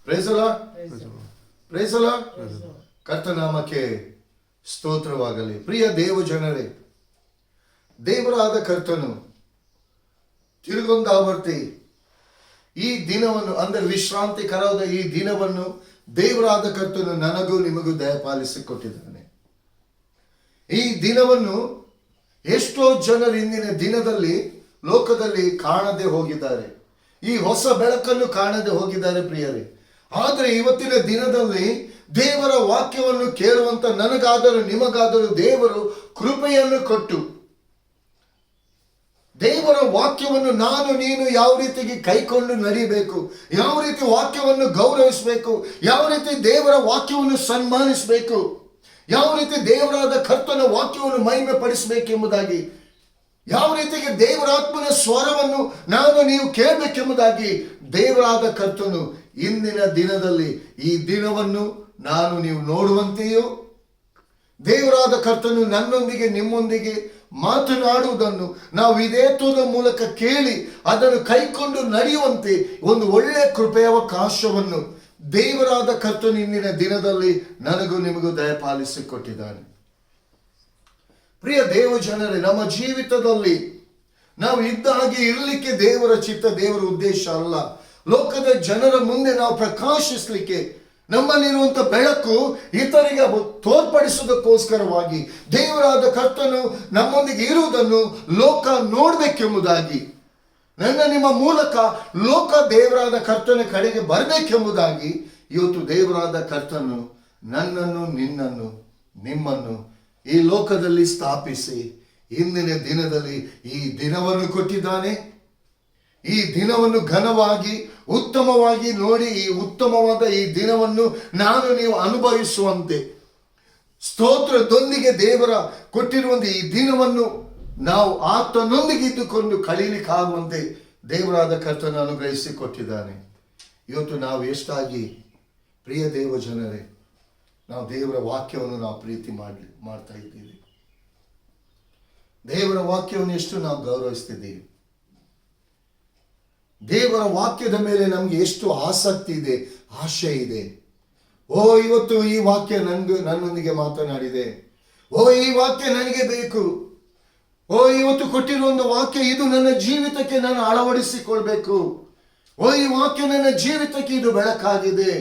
Price the lord. ಕರ್ತನಾಮಕ್ಕೆ ಸ್ತೋತ್ರವಾಗಲಿ. ಪ್ರಿಯ ದೇವ ಜನರೇ, ದೇವರಾದ ಕರ್ತನು ತಿರುಗೊಂದಾವರ್ತಿ ಈ ದಿನವನ್ನು, ಅಂದರೆ ವಿಶ್ರಾಂತಿಕರಾದ ಈ ದಿನವನ್ನು ದೇವರಾದ ಕರ್ತನು ನನಗೂ ನಿಮಗೂ ದಯಪಾಲಿಸಿಕೊಟ್ಟಿದ್ದಾನೆ. ಈ ದಿನವನ್ನು ಎಷ್ಟೋ ಜನರು ಇಂದಿನ ದಿನದಲ್ಲಿ ಲೋಕದಲ್ಲಿ ಕಾಣದೆ ಹೋಗಿದ್ದಾರೆ. ಈ ಹೊಸ ಬೆಳಕನ್ನು ಕಾಣದೆ ಹೋಗಿದ್ದಾರೆ ಪ್ರಿಯರೇ. ಆದರೆ ಇವತ್ತಿನ ದಿನದಲ್ಲಿ ದೇವರ ವಾಕ್ಯವನ್ನು ಕೇಳುವಂತ ನನಗಾದರೂ ನಿಮಗಾದರೂ ದೇವರು ಕೃಪೆಯನ್ನು ಕೊಟ್ಟು ದೇವರ ವಾಕ್ಯವನ್ನು ನಾನು ನೀನು ಯಾವ ರೀತಿಗೆ ಕೈಕೊಂಡು ನಡಿಬೇಕು, ಯಾವ ರೀತಿ ವಾಕ್ಯವನ್ನು ಗೌರವಿಸಬೇಕು, ಯಾವ ರೀತಿ ದೇವರ ವಾಕ್ಯವನ್ನು ಸನ್ಮಾನಿಸಬೇಕು, ಯಾವ ರೀತಿ ದೇವರಾದ ಕರ್ತನ ವಾಕ್ಯವನ್ನು ಮಹಿಮೆ ಪಡಿಸಬೇಕೆಂಬುದಾಗಿ, ಯಾವ ರೀತಿಗೆ ದೇವರಾತ್ಮನ ಸ್ವರವನ್ನು ನಾನು ನೀವು ಕೇಳಬೇಕೆಂಬುದಾಗಿ ದೇವರಾದ ಕರ್ತನು ಇಂದಿನ ದಿನದಲ್ಲಿ ಈ ದಿನವನ್ನು ನಾನು ನೀವು ನೋಡುವಂತೆಯೂ ದೇವರಾದ ಕರ್ತನು ನನ್ನೊಂದಿಗೆ ನಿಮ್ಮೊಂದಿಗೆ ಮಾತನಾಡುವುದನ್ನು ನಾವು ಇದೇ ತೋದ ಮೂಲಕ ಕೇಳಿ ಅದನ್ನು ಕೈಕೊಂಡು ನಡೆಯುವಂತೆ ಒಂದು ಒಳ್ಳೆಯ ಕೃಪೆಯವಕಾಶವನ್ನು ದೇವರಾದ ಕರ್ತನು ಇಂದಿನ ದಿನದಲ್ಲಿ ನನಗೂ ನಿಮಗೂ ದಯಪಾಲಿಸಿಕೊಟ್ಟಿದ್ದಾನೆ. ಪ್ರಿಯ ದೇವ ಜನರೇ, ನಮ್ಮ ಜೀವಿತದಲ್ಲಿ ನಾವು ಇದ್ದ ಹಾಗೆ ಇರಲಿಕ್ಕೆ ದೇವರ ಚಿತ್ತ, ದೇವರ ಉದ್ದೇಶ ಅಲ್ಲ. ಲೋಕದ ಜನರ ಮುಂದೆ ನಾವು ಪ್ರಕಾಶಿಸಲಿಕ್ಕೆ, ನಮ್ಮಲ್ಲಿರುವಂತ ಬೆಳಕು ಇತರಿಗೆ ತೋರ್ಪಡಿಸುವುದಕ್ಕೋಸ್ಕರವಾಗಿ ದೇವರಾದ ಕರ್ತನು ನಮ್ಮೊಂದಿಗೆ ಇರುವುದನ್ನು ಲೋಕ ನೋಡಬೇಕೆಂಬುದಾಗಿ, ನನ್ನ ನಿಮ್ಮ ಮೂಲಕ ಲೋಕ ದೇವರಾದ ಕರ್ತನ ಕಡೆಗೆ ಬರಬೇಕೆಂಬುದಾಗಿ ಇವತ್ತು ದೇವರಾದ ಕರ್ತನು ನನ್ನನ್ನು, ನಿನ್ನನ್ನು, ನಿಮ್ಮನ್ನು ಈ ಲೋಕದಲ್ಲಿ ಸ್ಥಾಪಿಸಿ ಇಂದಿನ ದಿನದಲ್ಲಿ ಈ ದಿನವನ್ನು ಕೊಟ್ಟಿದ್ದಾನೆ. ಈ ದಿನವನ್ನು ಘನವಾಗಿ ಉತ್ತಮವಾಗಿ ನೋಡಿ, ಈ ಉತ್ತಮವಾದ ಈ ದಿನವನ್ನು ನಾನು ನೀವು ಅನುಭವಿಸುವಂತೆ, ಸ್ತೋತ್ರದೊಂದಿಗೆ ದೇವರ ಕೊಟ್ಟಿರುವಂತೆ ಈ ದಿನವನ್ನು ನಾವು ಆತನೊಂದಿಗೆ ಇದ್ದುಕೊಂಡು ಕಳೀಲಿಕ್ಕಾಗುವಂತೆ ದೇವರಾದ ಕರ್ತನ ಅನುಗ್ರಹಿಸಿ ಕೊಟ್ಟಿದ್ದಾನೆ. ಇವತ್ತು ನಾವು ಎಷ್ಟಾಗಿ ಪ್ರಿಯ ದೇವ ಜನರೇ, ನಾವು ದೇವರ ವಾಕ್ಯವನ್ನು ನಾವು ಪ್ರೀತಿ ಮಾಡ್ತಾ ಇದ್ದೀವಿ. ದೇವರ ವಾಕ್ಯವನ್ನು ಎಷ್ಟು ನಾವು ಗೌರವಿಸ್ತಿದ್ದೀವಿ. ದೇವರ ವಾಕ್ಯದ ಮೇಲೆ ನಮ್ಗೆ ಎಷ್ಟು ಆಸಕ್ತಿ ಇದೆ, ಆಶೆ ಇದೆ. ಓ, ಇವತ್ತು ಈ ವಾಕ್ಯ ನನ್ನೊಂದಿಗೆ ಮಾತನಾಡಿದೆ. ಓ, ಈ ವಾಕ್ಯ ನನಗೆ ಬೇಕು. ಓ, ಇವತ್ತು ಕೊಟ್ಟಿರುವ ಒಂದು ವಾಕ್ಯ ಇದು ನನ್ನ ಜೀವಿತಕ್ಕೆ ನಾನು ಅಳವಡಿಸಿಕೊಳ್ಬೇಕು. ಓ, ಈ ವಾಕ್ಯ ನನ್ನ ಜೀವಿತಕ್ಕೆ ಇದು ಬೆಳಕಾಗಿದೆ.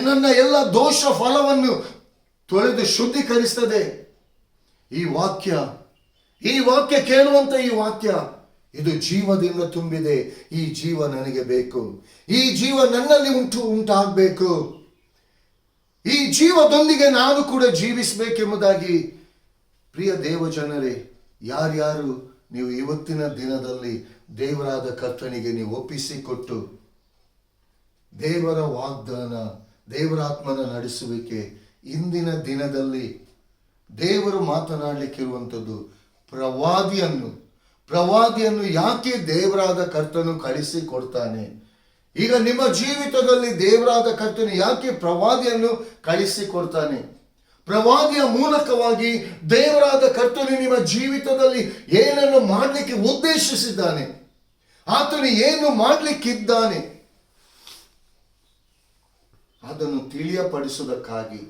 ನನ್ನ ಎಲ್ಲ ದೋಷ ಫಲವನ್ನು ತೊಳೆದು ಶುದ್ಧೀಕರಿಸ್ತದೆ. ಈ ವಾಕ್ಯ ಕೇಳುವಂತ ಈ ವಾಕ್ಯ ಇದು ಜೀವದಿಂದ ತುಂಬಿದೆ. ಈ ಜೀವ ನನಗೆ ಬೇಕು. ಈ ಜೀವ ನನ್ನಲ್ಲಿ ಉಂಟಾಗಬೇಕು. ಈ ಜೀವದೊಂದಿಗೆ ನಾನು ಕೂಡ ಜೀವಿಸಬೇಕೆಂಬುದಾಗಿ ಪ್ರಿಯ ದೇವ ಜನರೇ, ಯಾರ್ಯಾರು ನೀವು ಇವತ್ತಿನ ದಿನದಲ್ಲಿ ದೇವರಾದ ಕರ್ತನಿಗೆ ನೀವು ಒಪ್ಪಿಸಿಕೊಟ್ಟು ದೇವರ ವಾಗ್ದಾನ, ದೇವರಾತ್ಮನ ನಡೆಸುವಿಕೆ, ಇಂದಿನ ದಿನದಲ್ಲಿ ದೇವರು ಮಾತನಾಡಲಿಕ್ಕಿರುವಂಥದ್ದು ಪ್ರವಾದಿಯನ್ನು ಯಾಕೆ ದೇವರಾದ ಕರ್ತನು ಕಳಿಸಿಕೊಡ್ತಾನೆ? ಈಗ ನಿಮ್ಮ ಜೀವಿತದಲ್ಲಿ ದೇವರಾದ ಕರ್ತನು ಯಾಕೆ ಪ್ರವಾದಿಯನ್ನು ಕಳಿಸಿಕೊಡ್ತಾನೆ? ಪ್ರವಾದಿಯ ಮೂಲಕವಾಗಿ ದೇವರಾದ ಕರ್ತನು ನಿಮ್ಮ ಜೀವಿತದಲ್ಲಿ ಏನನ್ನು ಮಾಡಲಿಕ್ಕೆ ಉದ್ದೇಶಿಸಿದ್ದಾನೆ, ಆತನು ಏನು ಮಾಡಲಿಕ್ಕಿದ್ದಾನೆ ಅದನ್ನು ತಿಳಿಯಪಡಿಸುವುದಕ್ಕಾಗಿ,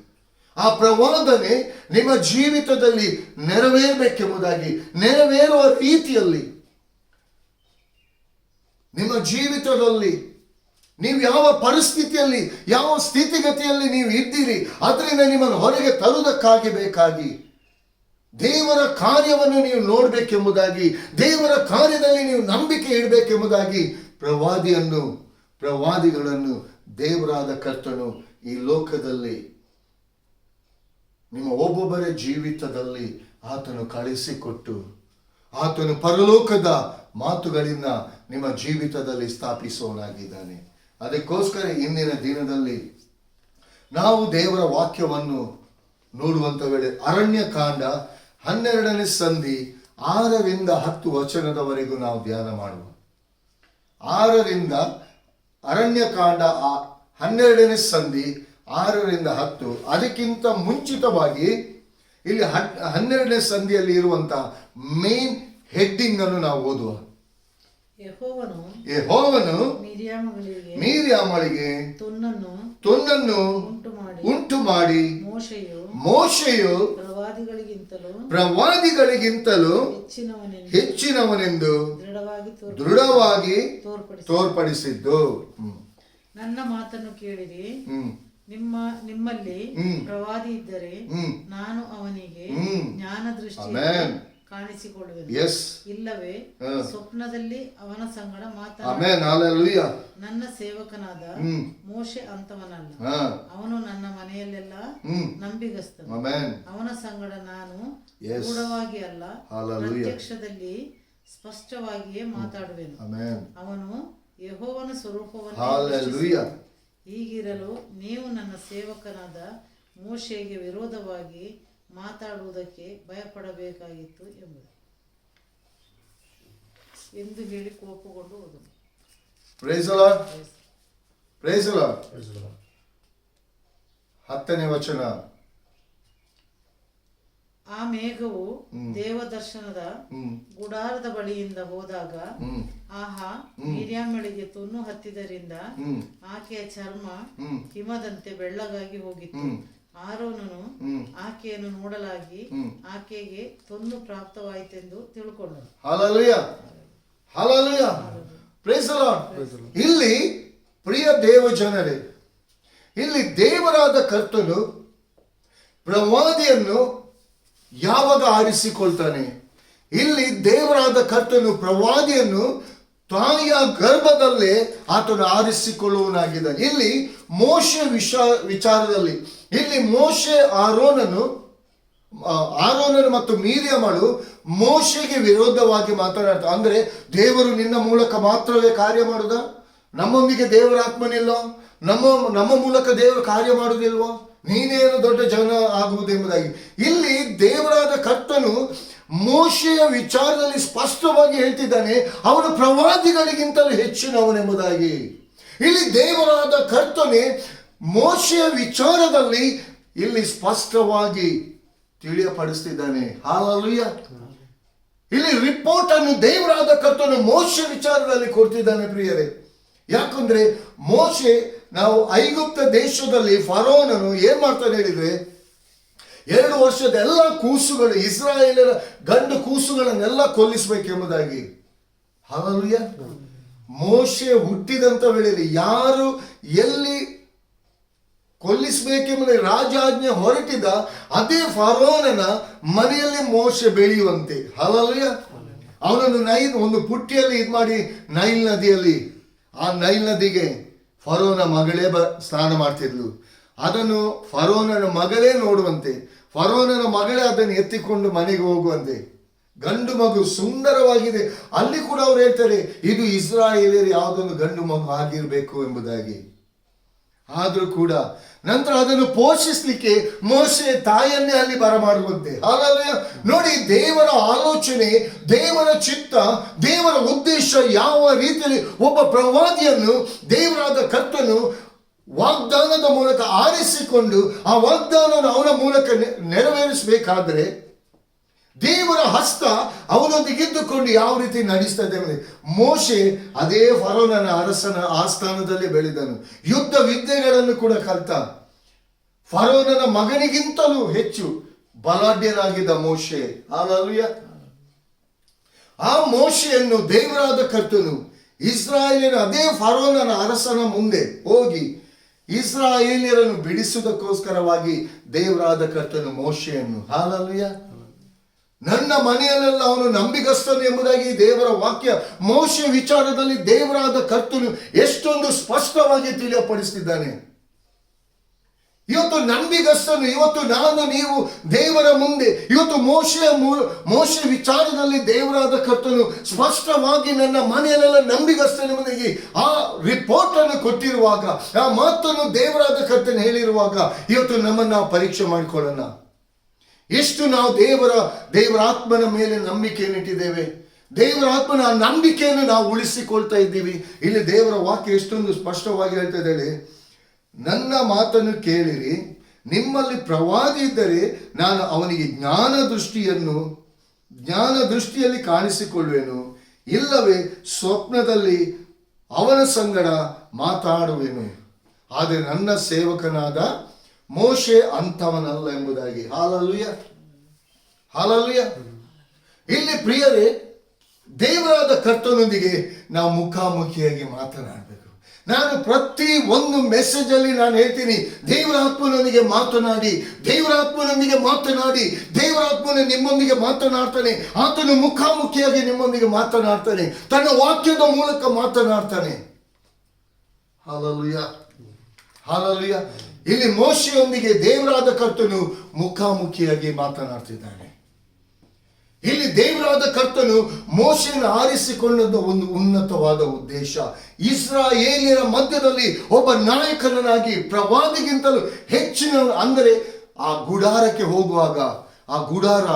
ಆ ಪ್ರವಾದನೆ ನಿಮ್ಮ ಜೀವಿತದಲ್ಲಿ ನೆರವೇರಬೇಕೆಂಬುದಾಗಿ, ನೆರವೇರುವ ರೀತಿಯಲ್ಲಿ ನಿಮ್ಮ ಜೀವಿತದಲ್ಲಿ ನೀವು ಯಾವ ಪರಿಸ್ಥಿತಿಯಲ್ಲಿ, ಯಾವ ಸ್ಥಿತಿಗತಿಯಲ್ಲಿ ನೀವು ಇದ್ದೀರಿ ಅದರಿಂದ ನಿಮ್ಮನ್ನು ಹೊರಗೆ ತರುವುದಕ್ಕಾಗಿ ಬೇಕಾಗಿ ದೇವರ ಕಾರ್ಯವನ್ನು ನೀವು ನೋಡಬೇಕೆಂಬುದಾಗಿ, ದೇವರ ಕಾರ್ಯದಲ್ಲಿ ನೀವು ನಂಬಿಕೆ ಇಡಬೇಕೆಂಬುದಾಗಿ ಪ್ರವಾದಿಗಳನ್ನು ದೇವರಾದ ಕರ್ತನು ಈ ಲೋಕದಲ್ಲಿ ನಿಮ್ಮ ಒಬ್ಬೊಬ್ಬರ ಜೀವಿತದಲ್ಲಿ ಆತನು ಕಳಿಸಿಕೊಟ್ಟು ಆತನು ಪರಲೋಕದ ಮಾತುಗಳಿಂದ ನಿಮ್ಮ ಜೀವಿತದಲ್ಲಿ ಸ್ಥಾಪಿಸೋನಾಗಿದ್ದಾನೆ. ಅದಕ್ಕೋಸ್ಕರ ಇಂದಿನ ದಿನದಲ್ಲಿ ನಾವು ದೇವರ ವಾಕ್ಯವನ್ನು ನೋಡುವಂತ ವೇಳೆ ಅರಣ್ಯಕಾಂಡ 12ನೇ ಸಂಧಿ 6ರಿಂದ 10 ವಚನದವರೆಗೂ ನಾವು ಧ್ಯಾನ ಮಾಡುವ. 6ರಿಂದ ಅರಣ್ಯಕಾಂಡ 12ನೇ ಸಂಧಿ 6ರಿಂದ 10. ಅದಕ್ಕಿಂತ ಮುಂಚಿತವಾಗಿ ಇಲ್ಲಿ 12ನೇ ಸಂಧಿಯಲ್ಲಿ ಇರುವಂತಹ ಮೇನ್ ಹೆಡ್ಡಿಂಗ್ ಅನ್ನು ನಾವು ಓದುವ. ಯೆಹೋವನು ಮಿರ್ಯಾಮಳಿಗೆ ತೊನ್ನನ್ನು ಉಂಟು ಮಾಡಿ ಮೋಶೆಯು ಪ್ರವಾದಿಗಳಿಗಿಂತಲೂ ಹೆಚ್ಚಿನವನೆಂದು ದೃಢವಾಗಿ ತೋರ್ಪಡಿಸಿದ್ದು. ನನ್ನ ಮಾತನ್ನು ಕೇಳಿರಿ, ನಿಮ್ಮಲ್ಲಿ ಪ್ರವಾದಿ ಇದ್ದರೆ ನಾನು ಅವನಿಗೆ ಜ್ಞಾನ ದೃಷ್ಟಿ ಕಾಣಿಸಿಕೊಳ್ಳುವೆನು, ಇಲ್ಲವೇ ಸ್ವಪ್ನದಲ್ಲಿ ಅವನ ಸಂಗಡ ಮಾತನಾಡುವೆನು. ನನ್ನ ಸೇವಕನಾದ ಮೋಶೆ ಅಂತವನಲ್ಲ, ಅವನು ನನ್ನ ಮನೆಯಲ್ಲೆಲ್ಲ ನಂಬಿಗಸ್ತನು. ಅವನ ಸಂಗಡ ನಾನು ಗೂಢವಾಗಿ ಅಲ್ಲ, ಪ್ರತ್ಯಕ್ಷದಲ್ಲಿ ಸ್ಪಷ್ಟವಾಗಿಯೇ ಮಾತಾಡುವೆನು. ಅವನು ಯೆಹೋವನ ಸ್ವರೂಪವನ್ನು. ಹೀಗಿರಲು ನೀವು ನನ್ನ ಸೇವಕನಾದ ಮೋಶೆಗೆ ವಿರೋಧವಾಗಿ ಮಾತಾಡುವುದಕ್ಕೆ ಭಯಪಡಬೇಕಾಗಿತ್ತು ಎಂದು ಹೇಳಿ ಕೋಪಗೊಂಡು ಹೋದನು. Praise the lord. Praise the lord. 10ನೇ ವಚನ. ಆ ಮೇಘವು ದೇವದರ್ಶನದ ಗುಡಾರದ ಬಳಿಯಿಂದ ಹೋದಾಗ, ಆಹಾ, ಮಿರ್ಯಾಮಳಿಗೆ ತೊನ್ನು ಹತ್ತಿದ್ದರಿಂದ ಆಕೆಯ ಚರ್ಮ ಹಿಮದಂತೆ ಬೆಳ್ಳಗಾಗಿ ಹೋಗಿತ್ತು. ಆರೋನನು ಆಕೆಯನ್ನು ನೋಡಲಾಗಿ ಆಕೆಗೆ ತೊನ್ನು ಪ್ರಾಪ್ತವಾಯಿತೆಂದು ತಿಳ್ಕೊಂಡನು. Hallelujah, hallelujah, praise the lord. ಇಲ್ಲಿ ಪ್ರಿಯ ದೇವ ಜನರೇ, ಇಲ್ಲಿ ದೇವರಾದ ಕರ್ತನು ಪ್ರವಾದಿಯನ್ನು ಯಾವಾಗ ಆರಿಸಿಕೊಳ್ತಾನೆ? ಇಲ್ಲಿ ದೇವರಾದ ಕರ್ತನು ಪ್ರವಾದಿಯನ್ನು ತಾಯಿಯ ಗರ್ಭದಲ್ಲೇ ಆತನು ಆರಿಸಿಕೊಳ್ಳುವನಾಗಿದ್ದಾನೆ. ಇಲ್ಲಿ ಮೋಶೆ ವಿಚಾರದಲ್ಲಿ ಇಲ್ಲಿ ಮೋಶೆ ಆರೋನನು ಮತ್ತು ಮಿರ್ಯಾಮಳು ಮೋಶೆಗೆ ವಿರೋಧವಾಗಿ ಮಾತನಾಡ್ತಾರೆ. ಅಂದ್ರೆ ದೇವರು ನಿನ್ನ ಮೂಲಕ ಮಾತ್ರವೇ ಕಾರ್ಯ ಮಾಡುದ? ನಮ್ಮೊಂದಿಗೆ ದೇವರ ಆತ್ಮನಿಲ್ಲೋ? ನಮ್ಮ ಮೂಲಕ ದೇವರು ಕಾರ್ಯ ಮಾಡುವುದಿಲ್ವೋ? ನೀನೇನು ದೊಡ್ಡ ಜನ ಆಗುವುದೆಂಬುದಾಗಿ ಇಲ್ಲಿ ದೇವರಾದ ಕರ್ತನು ಮೋಶೆಯ ವಿಚಾರದಲ್ಲಿ ಸ್ಪಷ್ಟವಾಗಿ ಹೇಳ್ತಿದ್ದಾನೆ, ಅವನು ಪ್ರವಾದಿಗಳಿಗಿಂತಲೂ ಹೆಚ್ಚಿನವನೆಂಬುದಾಗಿ. ಇಲ್ಲಿ ದೇವರಾದ ಕರ್ತನೆ ಮೋಶೆಯ ವಿಚಾರದಲ್ಲಿ ಇಲ್ಲಿ ಸ್ಪಷ್ಟವಾಗಿ ತಿಳಿಯಪಡಿಸ್ತಿದ್ದಾನೆ. ಹಲ್ಲೆಲೂಯಾ. ಇಲ್ಲಿ ರಿಪೋರ್ಟ್ ಅನ್ನು ದೇವರಾದ ಕರ್ತನು ಮೋಶೆ ವಿಚಾರದಲ್ಲಿ ಕೊಡ್ತಿದ್ದಾನೆ ಪ್ರಿಯರೇ. ಯಾಕಂದ್ರೆ ಮೋಶೆ, ನಾವು ಐಗುಪ್ತ ದೇಶದಲ್ಲಿ ಫರೋನನು ಏನ್ ಮಾಡ್ತಾನೆ ಹೇಳಿದ್ರೆ, 2 ವರ್ಷದ ಎಲ್ಲ ಕೂಸುಗಳು, ಇಸ್ರಾಯೇಲರ ಗಂಡು ಕೂಸುಗಳನ್ನೆಲ್ಲ ಕೊಲ್ಲಿಸಬೇಕೆಂಬುದಾಗಿ. ಹಲ್ಲೆಲೂಯಾ. ಮೋಶೆ ಹುಟ್ಟಿದಂತ ವೇಳೆಯಲ್ಲಿ ಯಾರು ಎಲ್ಲಿ ಕೊಲ್ಲಿಸಬೇಕೆಂಬುದಾಗಿ ರಾಜಾಜ್ಞೆ ಹೊರಟಿದ ಅದೇ ಫರೋನನ ಮನೆಯಲ್ಲಿ ಮೋಶೆ ಬೆಳೆಯುವಂತೆ. ಹಲ್ಲೆಲೂಯಾ. ಅವನನ್ನು ಒಂದು ಪುಟ್ಟಿಯಲ್ಲಿ ಮಾಡಿ ನೈಲ್ ನದಿಯಲ್ಲಿ, ಆ ನೈಲ್ ನದಿಗೆ ಫರೋನ ಮಗಳೇ ಸ್ನಾನ ಮಾಡ್ತಿದ್ಲು. ಅದನ್ನು ಫರೋನನ ಮಗಳೇ ನೋಡುವಂತೆ, ಫರೋನನ ಮಗಳೇ ಅದನ್ನು ಎತ್ತಿಕೊಂಡು ಮನೆಗೆ ಹೋಗುವಂತೆ. ಗಂಡು ಮಗು ಸುಂದರವಾಗಿದೆ. ಅಲ್ಲಿ ಕೂಡ ಅವ್ರು ಹೇಳ್ತಾರೆ, ಇದು ಇಸ್ರಾಯೇಲಿಯರು ಯಾವುದೊಂದು ಗಂಡು ಮಗು ಆಗಿರಬೇಕು ಎಂಬುದಾಗಿ. ಆದ್ರೂ ಕೂಡ ನಂತರ ಅದನ್ನು ಪೋಷಿಸಲಿಕ್ಕೆ ಮೋಶೆ ತಾಯನ್ನೇ ಅಲ್ಲಿ ಬರಮಾಡುವಂತೆ. ಹಾಗಾಗಿ ನೋಡಿ, ದೇವರ ಆಲೋಚನೆ, ದೇವರ ಚಿತ್ತ, ದೇವರ ಉದ್ದೇಶ ಯಾವ ರೀತಿಯಲ್ಲಿ ಒಬ್ಬ ಪ್ರವಾದಿಯನ್ನು ದೇವರಾದ ಕರ್ತನು ವಾಗ್ದಾನದ ಮೂಲಕ ಆರಿಸಿಕೊಂಡು ಆ ವಾಗ್ದಾನವನ್ನು ಅವನ ಮೂಲಕ ನೆರವೇರಿಸಬೇಕಾದ್ರೆ ದೇವರ ಹಸ್ತ ಅವನೊಂದಿಗಿದ್ದುಕೊಂಡು ಯಾವ ರೀತಿ ನಡೆಸ್ತದೆ. ಮೋಶೆ ಅದೇ ಫರೋನನ ಅರಸನ ಆಸ್ಥಾನದಲ್ಲಿ ಬೆಳೆದನು. ಯುದ್ಧ ವಿದ್ಯೆಗಳನ್ನು ಕೂಡ ಕಲಿತ. ಫರೋನನ ಮಗನಿಗಿಂತಲೂ ಹೆಚ್ಚು ಬಲಾಢ್ಯನಾಗಿದ್ದ ಮೋಶೆ. ಹಲ್ಲೆಲೂಯಾ. ಆ ಮೋಶೆಯನ್ನು ದೇವರಾದ ಕರ್ತನು ಇಸ್ರಾಯೇಲಿನ ಅದೇ ಫರೋನನ ಅರಸನ ಮುಂದೆ ಹೋಗಿ ಇಸ್ರಾಯೇಲಿಯರನ್ನು ಬಿಡಿಸುವುದಕ್ಕೋಸ್ಕರವಾಗಿ ದೇವರಾದ ಕರ್ತನು ಮೋಶೆಯನ್ನು, ಹಲ್ಲೆಲೂಯಾ, ನನ್ನ ಮನೆಯಲ್ಲೆಲ್ಲ ಅವನು ನಂಬಿಗಸ್ತನು ಎಂಬುದಾಗಿ ದೇವರ ವಾಕ್ಯ ಮೋಶೆ ವಿಚಾರದಲ್ಲಿ ದೇವರಾದ ಕರ್ತನು ಎಷ್ಟೊಂದು ಸ್ಪಷ್ಟವಾಗಿ ತಿಳಿಯಪಡಿಸುತ್ತಿದ್ದಾನೆ. ಇವತ್ತು ನಂಬಿಗಸ್ತನು, ಇವತ್ತು ನಾನು ನೀವು ದೇವರ ಮುಂದೆ, ಇವತ್ತು ಮೋಶೆ ವಿಚಾರದಲ್ಲಿ ದೇವರಾದ ಕರ್ತನು ಸ್ಪಷ್ಟವಾಗಿ ನನ್ನ ಮನೆಯಲ್ಲೆಲ್ಲ ನಂಬಿಗಸ್ತನು ಎಂಬುದಾಗಿ ಆ ರಿಪೋರ್ಟ್ ಅನ್ನು ಕೊಟ್ಟಿರುವಾಗ, ಆ ಮಾತನ್ನು ದೇವರಾದ ಕರ್ತನು ಹೇಳಿರುವಾಗ ಇವತ್ತು ನಮ್ಮನ್ನು ನಾವು ಪರೀಕ್ಷೆ ಮಾಡಿಕೊಳ್ಳೋಣ. ಎಷ್ಟು ನಾವು ದೇವರ ಆತ್ಮನ ಮೇಲೆ ನಂಬಿಕೆಯನ್ನು ಇಟ್ಟಿದ್ದೇವೆ? ದೇವರ ಆತ್ಮನ ಆ ನಂಬಿಕೆಯನ್ನು ನಾವು ಉಳಿಸಿಕೊಳ್ತಾ ಇದ್ದೀವಿ. ಇಲ್ಲಿ ದೇವರ ವಾಕ್ಯ ಎಷ್ಟೊಂದು ಸ್ಪಷ್ಟವಾಗಿ ಹೇಳ್ತಾ ಇದ್ದೇವೆ, ನನ್ನ ಮಾತನ್ನು ಕೇಳಿರಿ, ನಿಮ್ಮಲ್ಲಿ ಪ್ರವಾದಿ ಇದ್ದರೆ ನಾನು ಅವನಿಗೆ ಜ್ಞಾನ ದೃಷ್ಟಿಯಲ್ಲಿ ಕಾಣಿಸಿಕೊಳ್ಳುವೆನು, ಇಲ್ಲವೇ ಸ್ವಪ್ನದಲ್ಲಿ ಅವನ ಸಂಗಡ ಮಾತಾಡುವೆನು. ಆದರೆ ನನ್ನ ಸೇವಕನಾದ ಮೋಶೆ ಅಂಥವನಲ್ಲ ಎಂಬುದಾಗಿ. Hallelujah, hallelujah. ಇಲ್ಲಿ ಪ್ರಿಯರೇ, ದೇವರಾದ ಕರ್ತನೊಂದಿಗೆ ನಾವು ಮುಖಾಮುಖಿಯಾಗಿ ಮಾತನಾಡಬೇಕು. ನಾನು ಪ್ರತಿ ಒಂದು ಮೆಸೇಜ್ ಅಲ್ಲಿ ನಾನು ಹೇಳ್ತೀನಿ, ದೇವರಾತ್ಮನೊಂದಿಗೆ ಮಾತನಾಡಿ, ದೇವರಾತ್ಮನೊಂದಿಗೆ ಮಾತನಾಡಿ. ದೇವರಾತ್ಮನ ನಿಮ್ಮೊಂದಿಗೆ ಮಾತನಾಡ್ತಾನೆ. ಆತನು ಮುಖಾಮುಖಿಯಾಗಿ ನಿಮ್ಮೊಂದಿಗೆ ಮಾತನಾಡ್ತಾನೆ, ತನ್ನ ವಾಕ್ಯದ ಮೂಲಕ ಮಾತನಾಡ್ತಾನೆ. Hallelujah, hallelujah. ಇಲ್ಲಿ ಮೋಶೆಯೊಂದಿಗೆ ದೇವರಾದ ಕರ್ತನು ಮುಖಾಮುಖಿಯಾಗಿ ಮಾತನಾಡ್ತಿದ್ದಾನೆ. ಇಲ್ಲಿ ದೇವರಾದ ಕರ್ತನು ಮೋಶೆಯನ್ನು ಆರಿಸಿಕೊಂಡದ್ದು ಒಂದು ಉನ್ನತವಾದ ಉದ್ದೇಶ. ಇಸ್ರಾಯೇಲ್ಯರ ಮಧ್ಯದಲ್ಲಿ ಒಬ್ಬ ನಾಯಕನಾಗಿ, ಪ್ರವಾದಿಗಿಂತಲೂ ಹೆಚ್ಚಿನ, ಅಂದರೆ ಆ ಗುಡಾರಕ್ಕೆ ಹೋಗುವಾಗ ಆ ಗುಡಾರ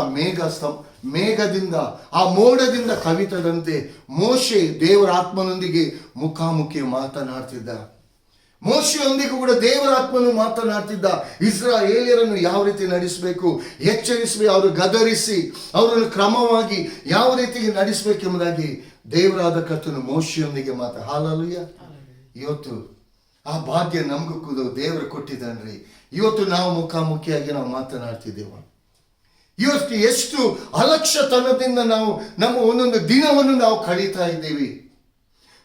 ಮೇಘದಿಂದ, ಆ ಮೋಡದಿಂದ ಕವಿತದಂತೆ ಮೋಶೆ ದೇವರ ಆತ್ಮನೊಂದಿಗೆ ಮುಖಾಮುಖಿ ಮಾತನಾಡ್ತಿದ್ದ. ಮೋಶೆಯೊಂದಿಗೂ ಕೂಡ ದೇವರ ಆತ್ಮನು ಮಾತನಾಡ್ತಿದ್ದ. ಇಸ್ರಾಯೇಲ್ಯರನ್ನು ಯಾವ ರೀತಿ ನಡೆಸಬೇಕು, ಎಚ್ಚರಿಸಬೇಕು, ಅವರು ಗದರಿಸಿ ಅವರನ್ನು ಕ್ರಮವಾಗಿ ಯಾವ ರೀತಿಗೆ ನಡೆಸಬೇಕೆಂಬುದಾಗಿ ದೇವರಾದ ಕರ್ತನು ಮೋಶೆಯೊಂದಿಗೆ ಹಾಲೆಲೂಯ. ಇವತ್ತು ಆ ಭಾಗ್ಯ ನಮಗೂ ಕೂಡ ದೇವರು ಕೊಟ್ಟಿದ್ದಾನ್ರಿ. ಇವತ್ತು ನಾವು ಮುಖಾಮುಖಿಯಾಗಿ ನಾವು ಮಾತನಾಡ್ತಿದ್ದೇವೆ. ಇವತ್ತು ಎಷ್ಟು ಅಲಕ್ಷ್ಯತನದಿಂದ ನಾವು ನಮ್ಮ ಒಂದೊಂದು ದಿನವನ್ನು ನಾವು ಕಳೀತಾ ಇದ್ದೀವಿ.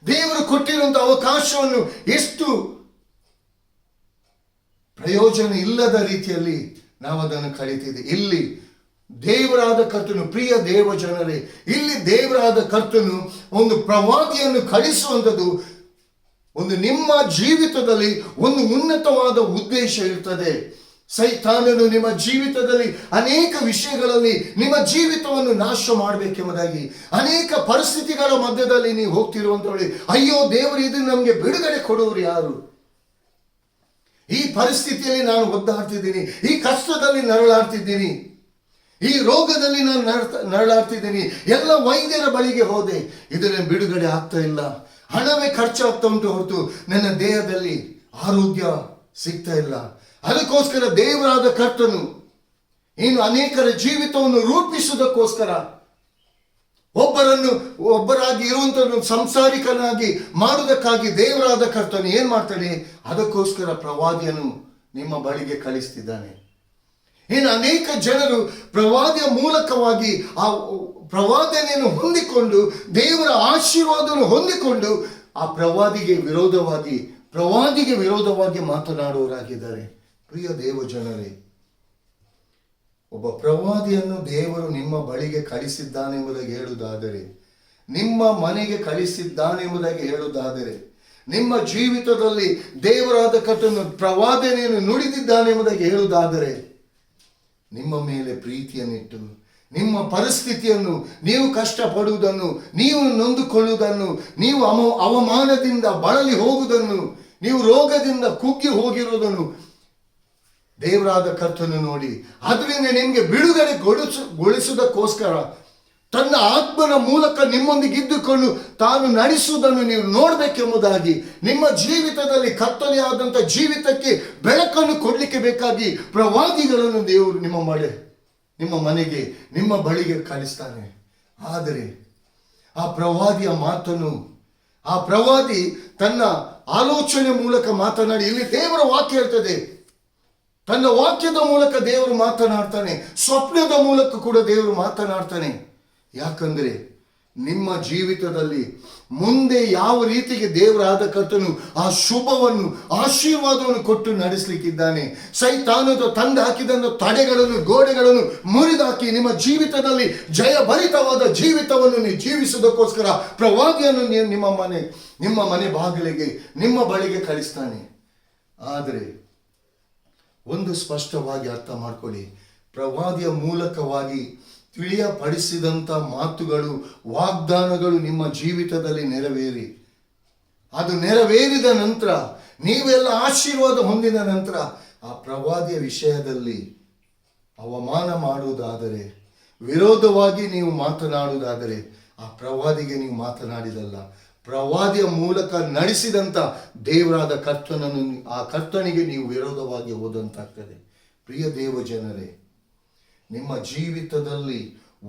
ದೇವರು ಕೊಟ್ಟಿರುವಂತಹ ಅವಕಾಶವನ್ನು ಎಷ್ಟು ಪ್ರಯೋಜನ ಇಲ್ಲದ ರೀತಿಯಲ್ಲಿ ನಾವು ಅದನ್ನು ಕಳೀತಿದ್ದೆ. ಇಲ್ಲಿ ದೇವರಾದ ಕರ್ತನು, ಪ್ರಿಯ ದೇವ ಜನರೇ, ಇಲ್ಲಿ ದೇವರಾದ ಕರ್ತನು ಒಂದು ಪ್ರವಾದಿಯನ್ನು ಕಳಿಸುವಂಥದ್ದು ಒಂದು ನಿಮ್ಮ ಜೀವಿತದಲ್ಲಿ ಒಂದು ಉನ್ನತವಾದ ಉದ್ದೇಶ ಇರ್ತದೆ. ಸೈತಾನನು ನಿಮ್ಮ ಜೀವಿತದಲ್ಲಿ ಅನೇಕ ವಿಷಯಗಳಲ್ಲಿ ನಿಮ್ಮ ಜೀವಿತವನ್ನು ನಾಶ ಮಾಡಬೇಕೆಂಬುದಾಗಿ, ಅನೇಕ ಪರಿಸ್ಥಿತಿಗಳ ಮಧ್ಯದಲ್ಲಿ ನೀವು ಹೋಗ್ತಿರುವಂತವಳಿ, ಅಯ್ಯೋ ದೇವರು ಇದು ನಮಗೆ ಬಿಡುಗಡೆ ಕೊಡುವರು ಯಾರು? ಈ ಪರಿಸ್ಥಿತಿಯಲ್ಲಿ ನಾನು ಒದ್ದಾಡ್ತಿದ್ದೀನಿ, ಈ ಕಷ್ಟದಲ್ಲಿ ನರಳಾಡ್ತಿದ್ದೀನಿ, ಈ ರೋಗದಲ್ಲಿ ನಾನು ನರಳಾಡ್ತಿದ್ದೀನಿ, ಎಲ್ಲ ವೈದ್ಯರ ಬಳಿಗೆ ಹೋದೆ, ಇದನ್ನ ಬಿಡುಗಡೆ ಆಗ್ತಾ ಇಲ್ಲ, ಹಣವೇ ಖರ್ಚಾಗ್ತಾ ಉಂಟು ಹೊರತು ನನ್ನ ದೇಹದಲ್ಲಿ ಆರೋಗ್ಯ ಸಿಗ್ತಾ ಇಲ್ಲ. ಅದಕ್ಕೋಸ್ಕರ ದೇವರಾದ ಕರ್ತನು ಇನ್ನು ಅನೇಕರ ಜೀವಿತವನ್ನು ರೂಪಿಸುವುದಕ್ಕೋಸ್ಕರ ಒಬ್ಬರಾಗಿ ಇರುವಂತ ಸಂಸಾರಿಕನಾಗಿ ಮಾಡುವುದಕ್ಕಾಗಿ ದೇವರಾದ ಕರ್ತನು ಏನ್ ಮಾಡ್ತಾನೆ? ಅದಕ್ಕೋಸ್ಕರ ಪ್ರವಾದಿಯನ್ನು ನಿಮ್ಮ ಬಳಿಗೆ ಕಳಿಸ್ತಿದ್ದಾನೆ. ಇನ್ನು ಅನೇಕ ಜನರು ಪ್ರವಾದಿಯ ಮೂಲಕವಾಗಿ ಆ ಪ್ರವಾದನೆಯನ್ನು ಹೊಂದಿಕೊಂಡು, ದೇವರ ಆಶೀರ್ವಾದವನ್ನು ಹೊಂದಿಕೊಂಡು ಆ ಪ್ರವಾದಿಗೆ ವಿರೋಧವಾಗಿ ಮಾತನಾಡುವವರಾಗಿದ್ದಾರೆ. ಪ್ರಿಯ ದೇವ ಜನರೇ, ಒಬ್ಬ ಪ್ರವಾದಿಯನ್ನು ದೇವರು ನಿಮ್ಮ ಬಳಿಗೆ ಕಳಿಸಿದ್ದಾನೆಂಬುದಾಗಿ ಹೇಳುವುದಾದರೆ, ನಿಮ್ಮ ಮನೆಗೆ ಕಳಿಸಿದ್ದಾನೆಂಬುದಾಗಿ ಹೇಳುವುದಾದರೆ, ನಿಮ್ಮ ಜೀವಿತದಲ್ಲಿ ದೇವರಾದ ಕರ್ತನು ಪ್ರವಾದನೆಯನ್ನು ನುಡಿದಿದ್ದಾನೆಂಬುದಾಗಿ ಹೇಳುವುದಾದರೆ, ನಿಮ್ಮ ಮೇಲೆ ಪ್ರೀತಿಯನ್ನಿಟ್ಟು ನಿಮ್ಮ ಪರಿಸ್ಥಿತಿಯನ್ನು, ನೀವು ಕಷ್ಟಪಡುವುದನ್ನು, ನೀವು ನೊಂದುಕೊಳ್ಳುವುದನ್ನು, ನೀವು ಅವಮಾನದಿಂದ ಬಳಲಿ ಹೋಗುವುದನ್ನು, ನೀವು ರೋಗದಿಂದ ಕುಗ್ಗಿ ಹೋಗಿರುವುದನ್ನು ದೇವರಾದ ಕರ್ತನು ನೋಡಿ ಅದರಿಂದ ನಿಮಗೆ ಬಿಡುಗಡೆ ಗೊಳಿಸುವುದಕ್ಕೋಸ್ಕರ ತನ್ನ ಆತ್ಮನ ಮೂಲಕ ನಿಮ್ಮೊಂದಿಗೆ ಇದ್ದುಕೊಂಡು ತಾನು ನಡೆಸುವುದನ್ನು ನೀವು ನೋಡಬೇಕೆಂಬುದಾಗಿ, ನಿಮ್ಮ ಜೀವಿತದಲ್ಲಿ ಕತ್ತಲೆಯಾದಂಥ ಜೀವಿತಕ್ಕೆ ಬೆಳಕನ್ನು ಕೊಡಲಿಕ್ಕೆ ಬೇಕಾಗಿ ಪ್ರವಾದಿಗಳನ್ನು ದೇವರು ನಿಮ್ಮ ಮನೆಗೆ, ನಿಮ್ಮ ಬಳಿಗೆ ಕಳಿಸ್ತಾನೆ. ಆದರೆ ಆ ಪ್ರವಾದಿಯ ಮಾತನ್ನು, ಆ ಪ್ರವಾದಿ ತನ್ನ ಆಲೋಚನೆ ಮೂಲಕ ಮಾತನಾಡಿ, ಇಲ್ಲಿ ದೇವರ ವಾಕ್ಯ ಹೇಳ್ತದೆ, ತನ್ನ ವಾಕ್ಯದ ಮೂಲಕ ದೇವರು ಮಾತನಾಡ್ತಾನೆ, ಸ್ವಪ್ನದ ಮೂಲಕ ಕೂಡ ದೇವರು ಮಾತನಾಡ್ತಾನೆ. ಯಾಕಂದ್ರೆ ನಿಮ್ಮ ಜೀವಿತದಲ್ಲಿ ಮುಂದೆ ಯಾವ ರೀತಿಗೆ ದೇವರಾದ ಕರ್ತನು ಆ ಶುಭವನ್ನು, ಆಶೀರ್ವಾದವನ್ನು ಕೊಟ್ಟು ನಡೆಸಲಿಕ್ಕಿದ್ದಾನೆ. ಸೈತಾನದ ತಂದು ಹಾಕಿದಂಥ ತಡೆಗಳನ್ನು, ಗೋಡೆಗಳನ್ನು ಮುರಿದಾಕಿ ನಿಮ್ಮ ಜೀವಿತದಲ್ಲಿ ಜಯಭರಿತವಾದ ಜೀವಿತವನ್ನು ನೀವು ಜೀವಿಸುವುದಕ್ಕೋಸ್ಕರ ಪ್ರವಾದಿಯನ್ನು ನಿಮ್ಮ ಮನೆ ಬಾಗಿಲಿಗೆ, ನಿಮ್ಮ ಬಳಿಗೆ ಕಳಿಸ್ತಾನೆ. ಆದರೆ ಒಂದು ಸ್ಪಷ್ಟವಾಗಿ ಅರ್ಥ ಮಾಡ್ಕೊಳ್ಳಿ, ಪ್ರವಾದಿಯ ಮೂಲಕವಾಗಿ ತಿಳಿಯಪಡಿಸಿದಂಥ ಮಾತುಗಳು, ವಾಗ್ದಾನಗಳು ನಿಮ್ಮ ಜೀವಿತದಲ್ಲಿ ಅದು ನೆರವೇರಿದ ನಂತರ, ನೀವೆಲ್ಲ ಆಶೀರ್ವಾದ ಹೊಂದಿದ ನಂತರ ಆ ಪ್ರವಾದಿಯ ವಿಷಯದಲ್ಲಿ ಅವಮಾನ ಮಾಡುವುದಾದರೆ, ವಿರೋಧವಾಗಿ ನೀವು ಮಾತನಾಡುವುದಾದರೆ, ಆ ಪ್ರವಾದಿಗೆ ನೀವು ಮಾತನಾಡಿದಲ್ಲ, ಪ್ರವಾದಿಯ ಮೂಲಕ ನಡೆಸಿದಂಥ ದೇವರಾದ ಕರ್ತನನ್ನು, ಆ ಕರ್ತನಿಗೆ ನೀವು ವಿರೋಧವಾಗಿ ಹೋದಂತಾಗ್ತದೆ. ಪ್ರಿಯ ದೇವ ಜನರೇ, ನಿಮ್ಮ ಜೀವಿತದಲ್ಲಿ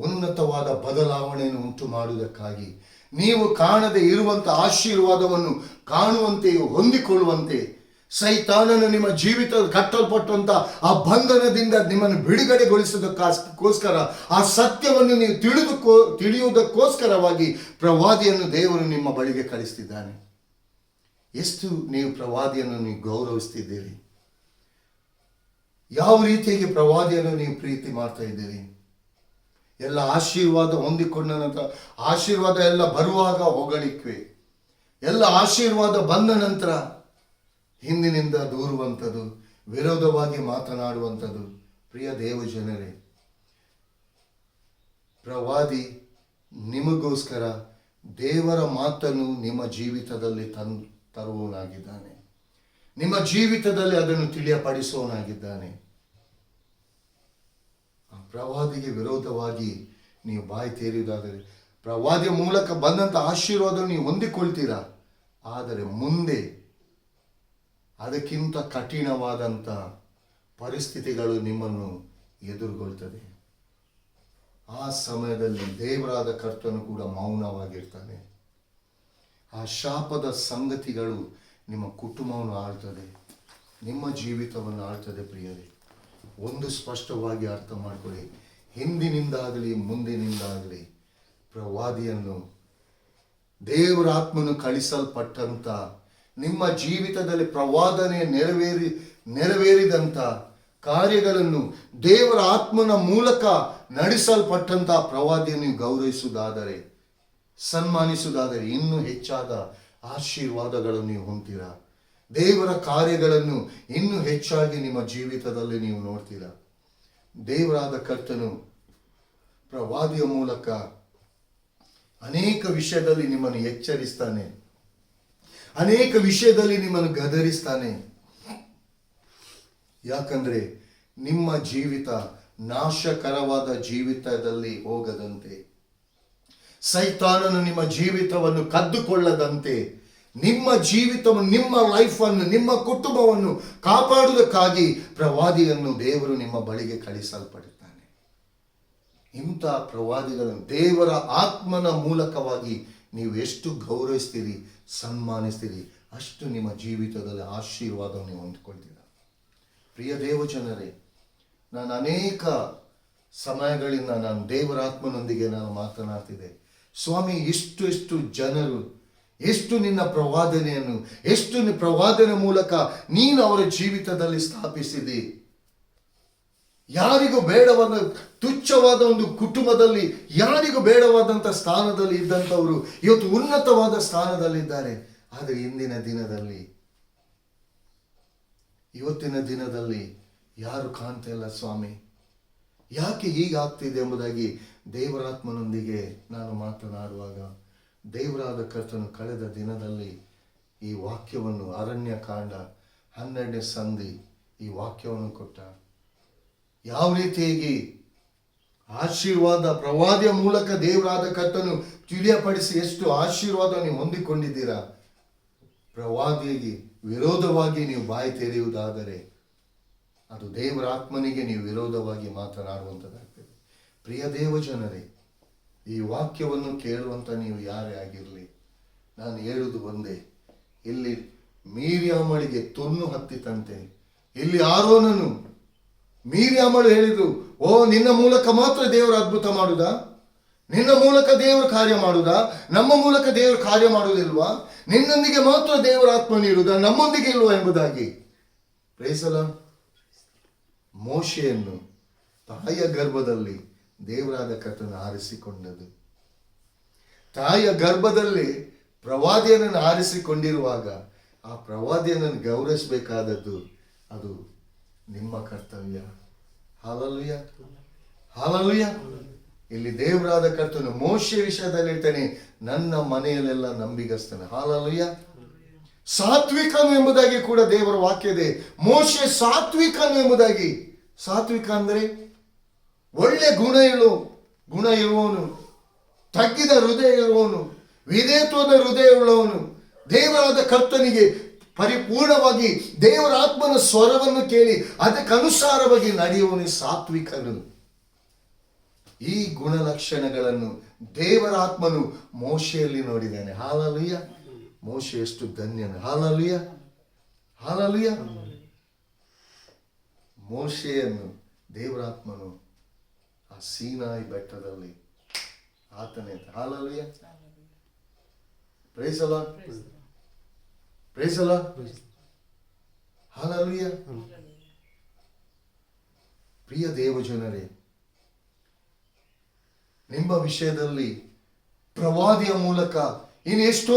ಉನ್ನತವಾದ ಬದಲಾವಣೆಯನ್ನು ಉಂಟು ಮಾಡುವುದಕ್ಕಾಗಿ, ನೀವು ಕಾಣದೆ ಇರುವಂತ ಆಶೀರ್ವಾದವನ್ನು ಕಾಣುವಂತೆಯೂ ಹೊಂದಿಕೊಳ್ಳುವಂತೆ ಸೈತಾನನು ನಿಮ್ಮ ಜೀವಿತ ಕಟ್ಟಲ್ಪಟ್ಟಂತ ಆ ಬಂಧನದಿಂದ ನಿಮ್ಮನ್ನು ಬಿಡುಗಡೆಗೊಳಿಸುವುದಕ್ಕೋಸ್ಕರ ಆ ಸತ್ಯವನ್ನು ನೀವು ತಿಳಿಯುವುದಕ್ಕೋಸ್ಕರವಾಗಿ ಪ್ರವಾದಿಯನ್ನು ದೇವರು ನಿಮ್ಮ ಬಳಿಗೆ ಕಳಿಸ್ತಿದ್ದಾನೆ. ಎಷ್ಟು ನೀವು ಪ್ರವಾದಿಯನ್ನು ನೀವು ಗೌರವಿಸ್ತಿದ್ದೀರಿ? ಯಾವ ರೀತಿಯಾಗಿ ಪ್ರವಾದಿಯನ್ನು ನೀವು ಪ್ರೀತಿ ಮಾಡ್ತಾ ಇದ್ದೀರಿ? ಎಲ್ಲ ಆಶೀರ್ವಾದ ಹೊಂದಿಕೊಂಡ ನಂತರ ಆಶೀರ್ವಾದ ಎಲ್ಲ ಬರುವಾಗ ಹೊಗಳಿಕೆ, ಎಲ್ಲ ಆಶೀರ್ವಾದ ಬಂದ ನಂತರ ಹಿಂದಿನಿಂದ ದೂರುವಂಥದ್ದು, ವಿರೋಧವಾಗಿ ಮಾತನಾಡುವಂಥದ್ದು. ಪ್ರಿಯ ದೇವ ಜನರೇ, ಪ್ರವಾದಿ ನಿಮಗೋಸ್ಕರ ದೇವರ ಮಾತನ್ನು ನಿಮ್ಮ ಜೀವಿತದಲ್ಲಿ ತರುವವನಾಗಿದ್ದಾನೆ. ನಿಮ್ಮ ಜೀವಿತದಲ್ಲಿ ಅದನ್ನು ತಿಳಿಯಪಡಿಸುವವನಾಗಿದ್ದಾನೆ. ಆ ಪ್ರವಾದಿಗೆ ವಿರೋಧವಾಗಿ ನೀವು ಬಾಯಿ ತೆರೆಯುವುದಾದರೆ ಪ್ರವಾದಿಯ ಮೂಲಕ ಬಂದಂಥ ಆಶೀರ್ವಾದ ನೀವು ಹೊಂದಿಕೊಳ್ತೀರಾ. ಆದರೆ ಮುಂದೆ ಅದಕ್ಕಿಂತ ಕಠಿಣವಾದಂಥ ಪರಿಸ್ಥಿತಿಗಳು ನಿಮ್ಮನ್ನು ಎದುರುಗೊಳ್ತದೆ. ಆ ಸಮಯದಲ್ಲಿ ದೇವರಾದ ಕರ್ತನು ಕೂಡ ಮೌನವಾಗಿರ್ತಾನೆ. ಆ ಶಾಪದ ಸಂಗತಿಗಳು ನಿಮ್ಮ ಕುಟುಂಬವನ್ನು ಆಳ್ತದೆ, ನಿಮ್ಮ ಜೀವಿತವನ್ನು ಆಳ್ತದೆ. ಪ್ರಿಯರೇ, ಒಂದು ಸ್ಪಷ್ಟವಾಗಿ ಅರ್ಥ ಮಾಡಿಕೊಳ್ಳಿ, ಹಿಂದಿನಿಂದಾಗಲಿ ಮುಂದಿನಿಂದಾಗಲಿ ಪ್ರವಾದಿಯನ್ನು ದೇವರ ಆತ್ಮನು ಕಳಿಸಲ್ಪಟ್ಟಂತ ನಿಮ್ಮ ಜೀವಿತದಲ್ಲಿ ಪ್ರವಾದನೆ ನೆರವೇರಿದಂಥ ಕಾರ್ಯಗಳನ್ನು ದೇವರ ಆತ್ಮನ ಮೂಲಕ ನಡೆಸಲ್ಪಟ್ಟಂತ ಪ್ರವಾದಿಯನ್ನು ನೀವು ಗೌರವಿಸುವುದಾದರೆ, ಸನ್ಮಾನಿಸುವುದಾದರೆ ಇನ್ನೂ ಹೆಚ್ಚಾದ ಆಶೀರ್ವಾದಗಳನ್ನು ನೀವು ಹೊಂದ್ತೀರಾ. ದೇವರ ಕಾರ್ಯಗಳನ್ನು ಇನ್ನೂ ಹೆಚ್ಚಾಗಿ ನಿಮ್ಮ ಜೀವಿತದಲ್ಲಿ ನೀವು ನೋಡ್ತೀರಾ. ದೇವರಾದ ಕರ್ತನು ಪ್ರವಾದಿಯ ಮೂಲಕ ಅನೇಕ ವಿಷಯದಲ್ಲಿ ನಿಮ್ಮನ್ನು ಎಚ್ಚರಿಸ್ತಾನೆ, ಅನೇಕ ವಿಷಯದಲ್ಲಿ ನಿಮ್ಮನ್ನು ಗದರಿಸ್ತಾನೆ. ಯಾಕಂದ್ರೆ ನಿಮ್ಮ ಜೀವಿತ ನಾಶಕರವಾದ ಜೀವಿತದಲ್ಲಿ ಹೋಗದಂತೆ, ಸೈತಾನನು ನಿಮ್ಮ ಜೀವಿತವನ್ನು ಕದ್ದುಕೊಳ್ಳದಂತೆ, ನಿಮ್ಮ ಜೀವಿತವನ್ನು, ನಿಮ್ಮ ಲೈಫನ್ನು, ನಿಮ್ಮ ಕುಟುಂಬವನ್ನು ಕಾಪಾಡುವುದಕ್ಕಾಗಿ ಪ್ರವಾದಿಯನ್ನು ದೇವರು ನಿಮ್ಮ ಬಳಿಗೆ ಕಳಿಸಲ್ಪಡುತ್ತಾನೆ. ಇಂಥ ಪ್ರವಾದಿಗಳನ್ನು ದೇವರ ಆತ್ಮನ ಮೂಲಕವಾಗಿ ನೀವು ಎಷ್ಟು ಗೌರವಿಸ್ತೀರಿ, ಸನ್ಮಾನಿಸ್ತೀರಿ, ಅಷ್ಟು ನಿಮ್ಮ ಜೀವಿತದಲ್ಲಿ ಆಶೀರ್ವಾದವನ್ನು ನೀವು ಹೊಂದಿಕೊಳ್ತೀರ. ಪ್ರಿಯ ದೇವಜನರೇ, ನಾನು ಅನೇಕ ಸಮಯಗಳಿಂದ ನಾನು ದೇವರಾತ್ಮನೊಂದಿಗೆ ನಾನು ಮಾತನಾಡ್ತಿದ್ದೆ. ಸ್ವಾಮಿ, ಎಷ್ಟು ಜನರು, ಎಷ್ಟು ನಿನ್ನ ಪ್ರವಾದನೆಯನ್ನು, ಎಷ್ಟು ಪ್ರವಾದನೆ ಮೂಲಕ ನೀನು ಅವರ ಜೀವಿತದಲ್ಲಿ ಸ್ಥಾಪಿಸಿದಿ. ಯಾರಿಗೂ ಬೇಡವಾದ ತುಚ್ಛವಾದ ಒಂದು ಕುಟುಂಬದಲ್ಲಿ, ಯಾರಿಗೂ ಬೇಡವಾದಂಥ ಸ್ಥಾನದಲ್ಲಿ ಇದ್ದಂಥವರು ಇವತ್ತು ಉನ್ನತವಾದ ಸ್ಥಾನದಲ್ಲಿದ್ದಾರೆ. ಆದರೆ ಇವತ್ತಿನ ದಿನದಲ್ಲಿ ಯಾರು ಕಾಣ್ತಾ ಇಲ್ಲ. ಸ್ವಾಮಿ, ಯಾಕೆ ಹೀಗಾಗ್ತಿದೆ ಎಂಬುದಾಗಿ ದೇವರಾತ್ಮನೊಂದಿಗೆ ನಾನು ಮಾತನಾಡುವಾಗ ದೇವರಾದ ಕರ್ತನು ಕಳೆದ ದಿನದಲ್ಲಿ ಈ ವಾಕ್ಯವನ್ನು, ಅರಣ್ಯಕಾಂಡ 12ನೇ ಸಂಧಿ ಈ ವಾಕ್ಯವನ್ನು ಕೊಟ್ಟ. ಯಾವ ರೀತಿಯಾಗಿ ಆಶೀರ್ವಾದ ಪ್ರವಾದಿಯ ಮೂಲಕ ದೇವರಾದ ಕರ್ತನು ತಿಳಿಯಪಡಿಸಿ ಎಷ್ಟು ಆಶೀರ್ವಾದ ನೀವು ಹೊಂದಿಕೊಂಡಿದ್ದೀರಾ. ಪ್ರವಾದಿಗೆ ವಿರೋಧವಾಗಿ ನೀವು ಬಾಯಿ ತೆರೆಯುವುದಾದರೆ ಅದು ದೇವರ ಆತ್ಮನಿಗೆ ನೀವು ವಿರೋಧವಾಗಿ ಮಾತನಾಡುವಂಥದ್ದಾಗ್ತದೆ. ಪ್ರಿಯ ದೇವಜನರೇ, ಈ ವಾಕ್ಯವನ್ನು ಕೇಳುವಂಥ ನೀವು ಯಾರೇ ಆಗಿರಲಿ, ನಾನು ಹೇಳುವುದು ಒಂದೇ, ಇಲ್ಲಿ ಮೀರ್ಯಾಮಳಿಗೆ ತೊನ್ನು ಹತ್ತಿತಂತೆ. ಇಲ್ಲಿ ಆರೋನನು ಮೀರ್ಯಾಮಳು ಹೇಳಿದ್ರು, ಓ ನಿನ್ನ ಮೂಲಕ ಮಾತ್ರ ದೇವರು ಅದ್ಭುತ ಮಾಡುದಾ? ನಿನ್ನ ಮೂಲಕ ದೇವರು ಕಾರ್ಯ ಮಾಡುದಾ? ನಮ್ಮ ಮೂಲಕ ದೇವರು ಕಾರ್ಯ ಮಾಡುವುದಿಲ್ವಾ? ನಿನ್ನೊಂದಿಗೆ ಮಾತ್ರ ದೇವರ ಆತ್ಮ ನೀಡುವುದಾ, ನಮ್ಮೊಂದಿಗೆ ಇಲ್ವಾ ಎಂಬುದಾಗಿ. ಪ್ರೇಸಲ ಮೋಶೆಯನ್ನು ತಾಯಿಯ ಗರ್ಭದಲ್ಲಿ ದೇವರಾದ ಕರ್ತನು ಆರಿಸಿಕೊಂಡದ್ದು. ತಾಯಿಯ ಗರ್ಭದಲ್ಲಿ ಪ್ರವಾದಿಯನ್ನು ಆರಿಸಿಕೊಂಡಿರುವಾಗ ಆ ಪ್ರವಾದಿಯನ್ನು ಗೌರವಿಸಬೇಕಾದದ್ದು ಅದು ನಿಮ್ಮ ಕರ್ತವ್ಯ. Hallelujah, hallelujah. ಇಲ್ಲಿ ದೇವರಾದ ಕರ್ತನು ಮೋಶೆ ವಿಷಯದಲ್ಲಿ ಹೇಳ್ತಾನೆ, ನನ್ನ ಮನೆಯಲ್ಲೆಲ್ಲ ನಂಬಿಗಸ್ತನೆ. ಹಾಲೆಲೂಯ. ಸಾತ್ವಿಕನು ಎಂಬುದಾಗಿ ಕೂಡ ದೇವರ ವಾಕ್ಯ ಇದೆ. ಮೋಶೆ ಸಾತ್ವಿಕನು ಎಂಬುದಾಗಿ. ಸಾತ್ವಿಕ ಅಂದರೆ ಒಳ್ಳೆ ಗುಣ ಇರುವವನು, ತಗ್ಗಿದ ಹೃದಯ ಇರುವವನು, ವಿಧೇಯತ್ವದ ಹೃದಯ ಉಳ್ಳವನು, ದೇವರಾದ ಕರ್ತನಿಗೆ ಪರಿಪೂರ್ಣವಾಗಿ ದೇವರ ಆತ್ಮನ ಸ್ವರವನ್ನು ಕೇಳಿ ಅದಕ್ಕನುಸಾರವಾಗಿ ನಡೆಯುವವನು ಸಾತ್ವಿಕನು. ಈ ಗುಣಲಕ್ಷಣಗಳನ್ನು ದೇವರ ಆತ್ಮನು ಮೋಶೆಯಲ್ಲಿ ನೋಡಿದ್ದಾನೆ. ಹಾಲೆಲೂಯ. ಮೋಶೆ ಎಷ್ಟು ಧನ್ಯನು. Hallelujah, hallelujah. ಮೋಶೆಯನ್ನು ದೇವರಾತ್ಮನು ಆ ಸೀನಾಯಿ ಬೆಟ್ಟದಲ್ಲಿ ಆತನೇ. Hallelujah. Praise the lord, praise the lord. Hallelujah. ಪ್ರಿಯ ದೇವಜನರೇ, ನಿಮ್ಮ ವಿಷಯದಲ್ಲಿ ಪ್ರವಾದಿಯ ಮೂಲಕ ಇನ್ನು ಎಷ್ಟೋ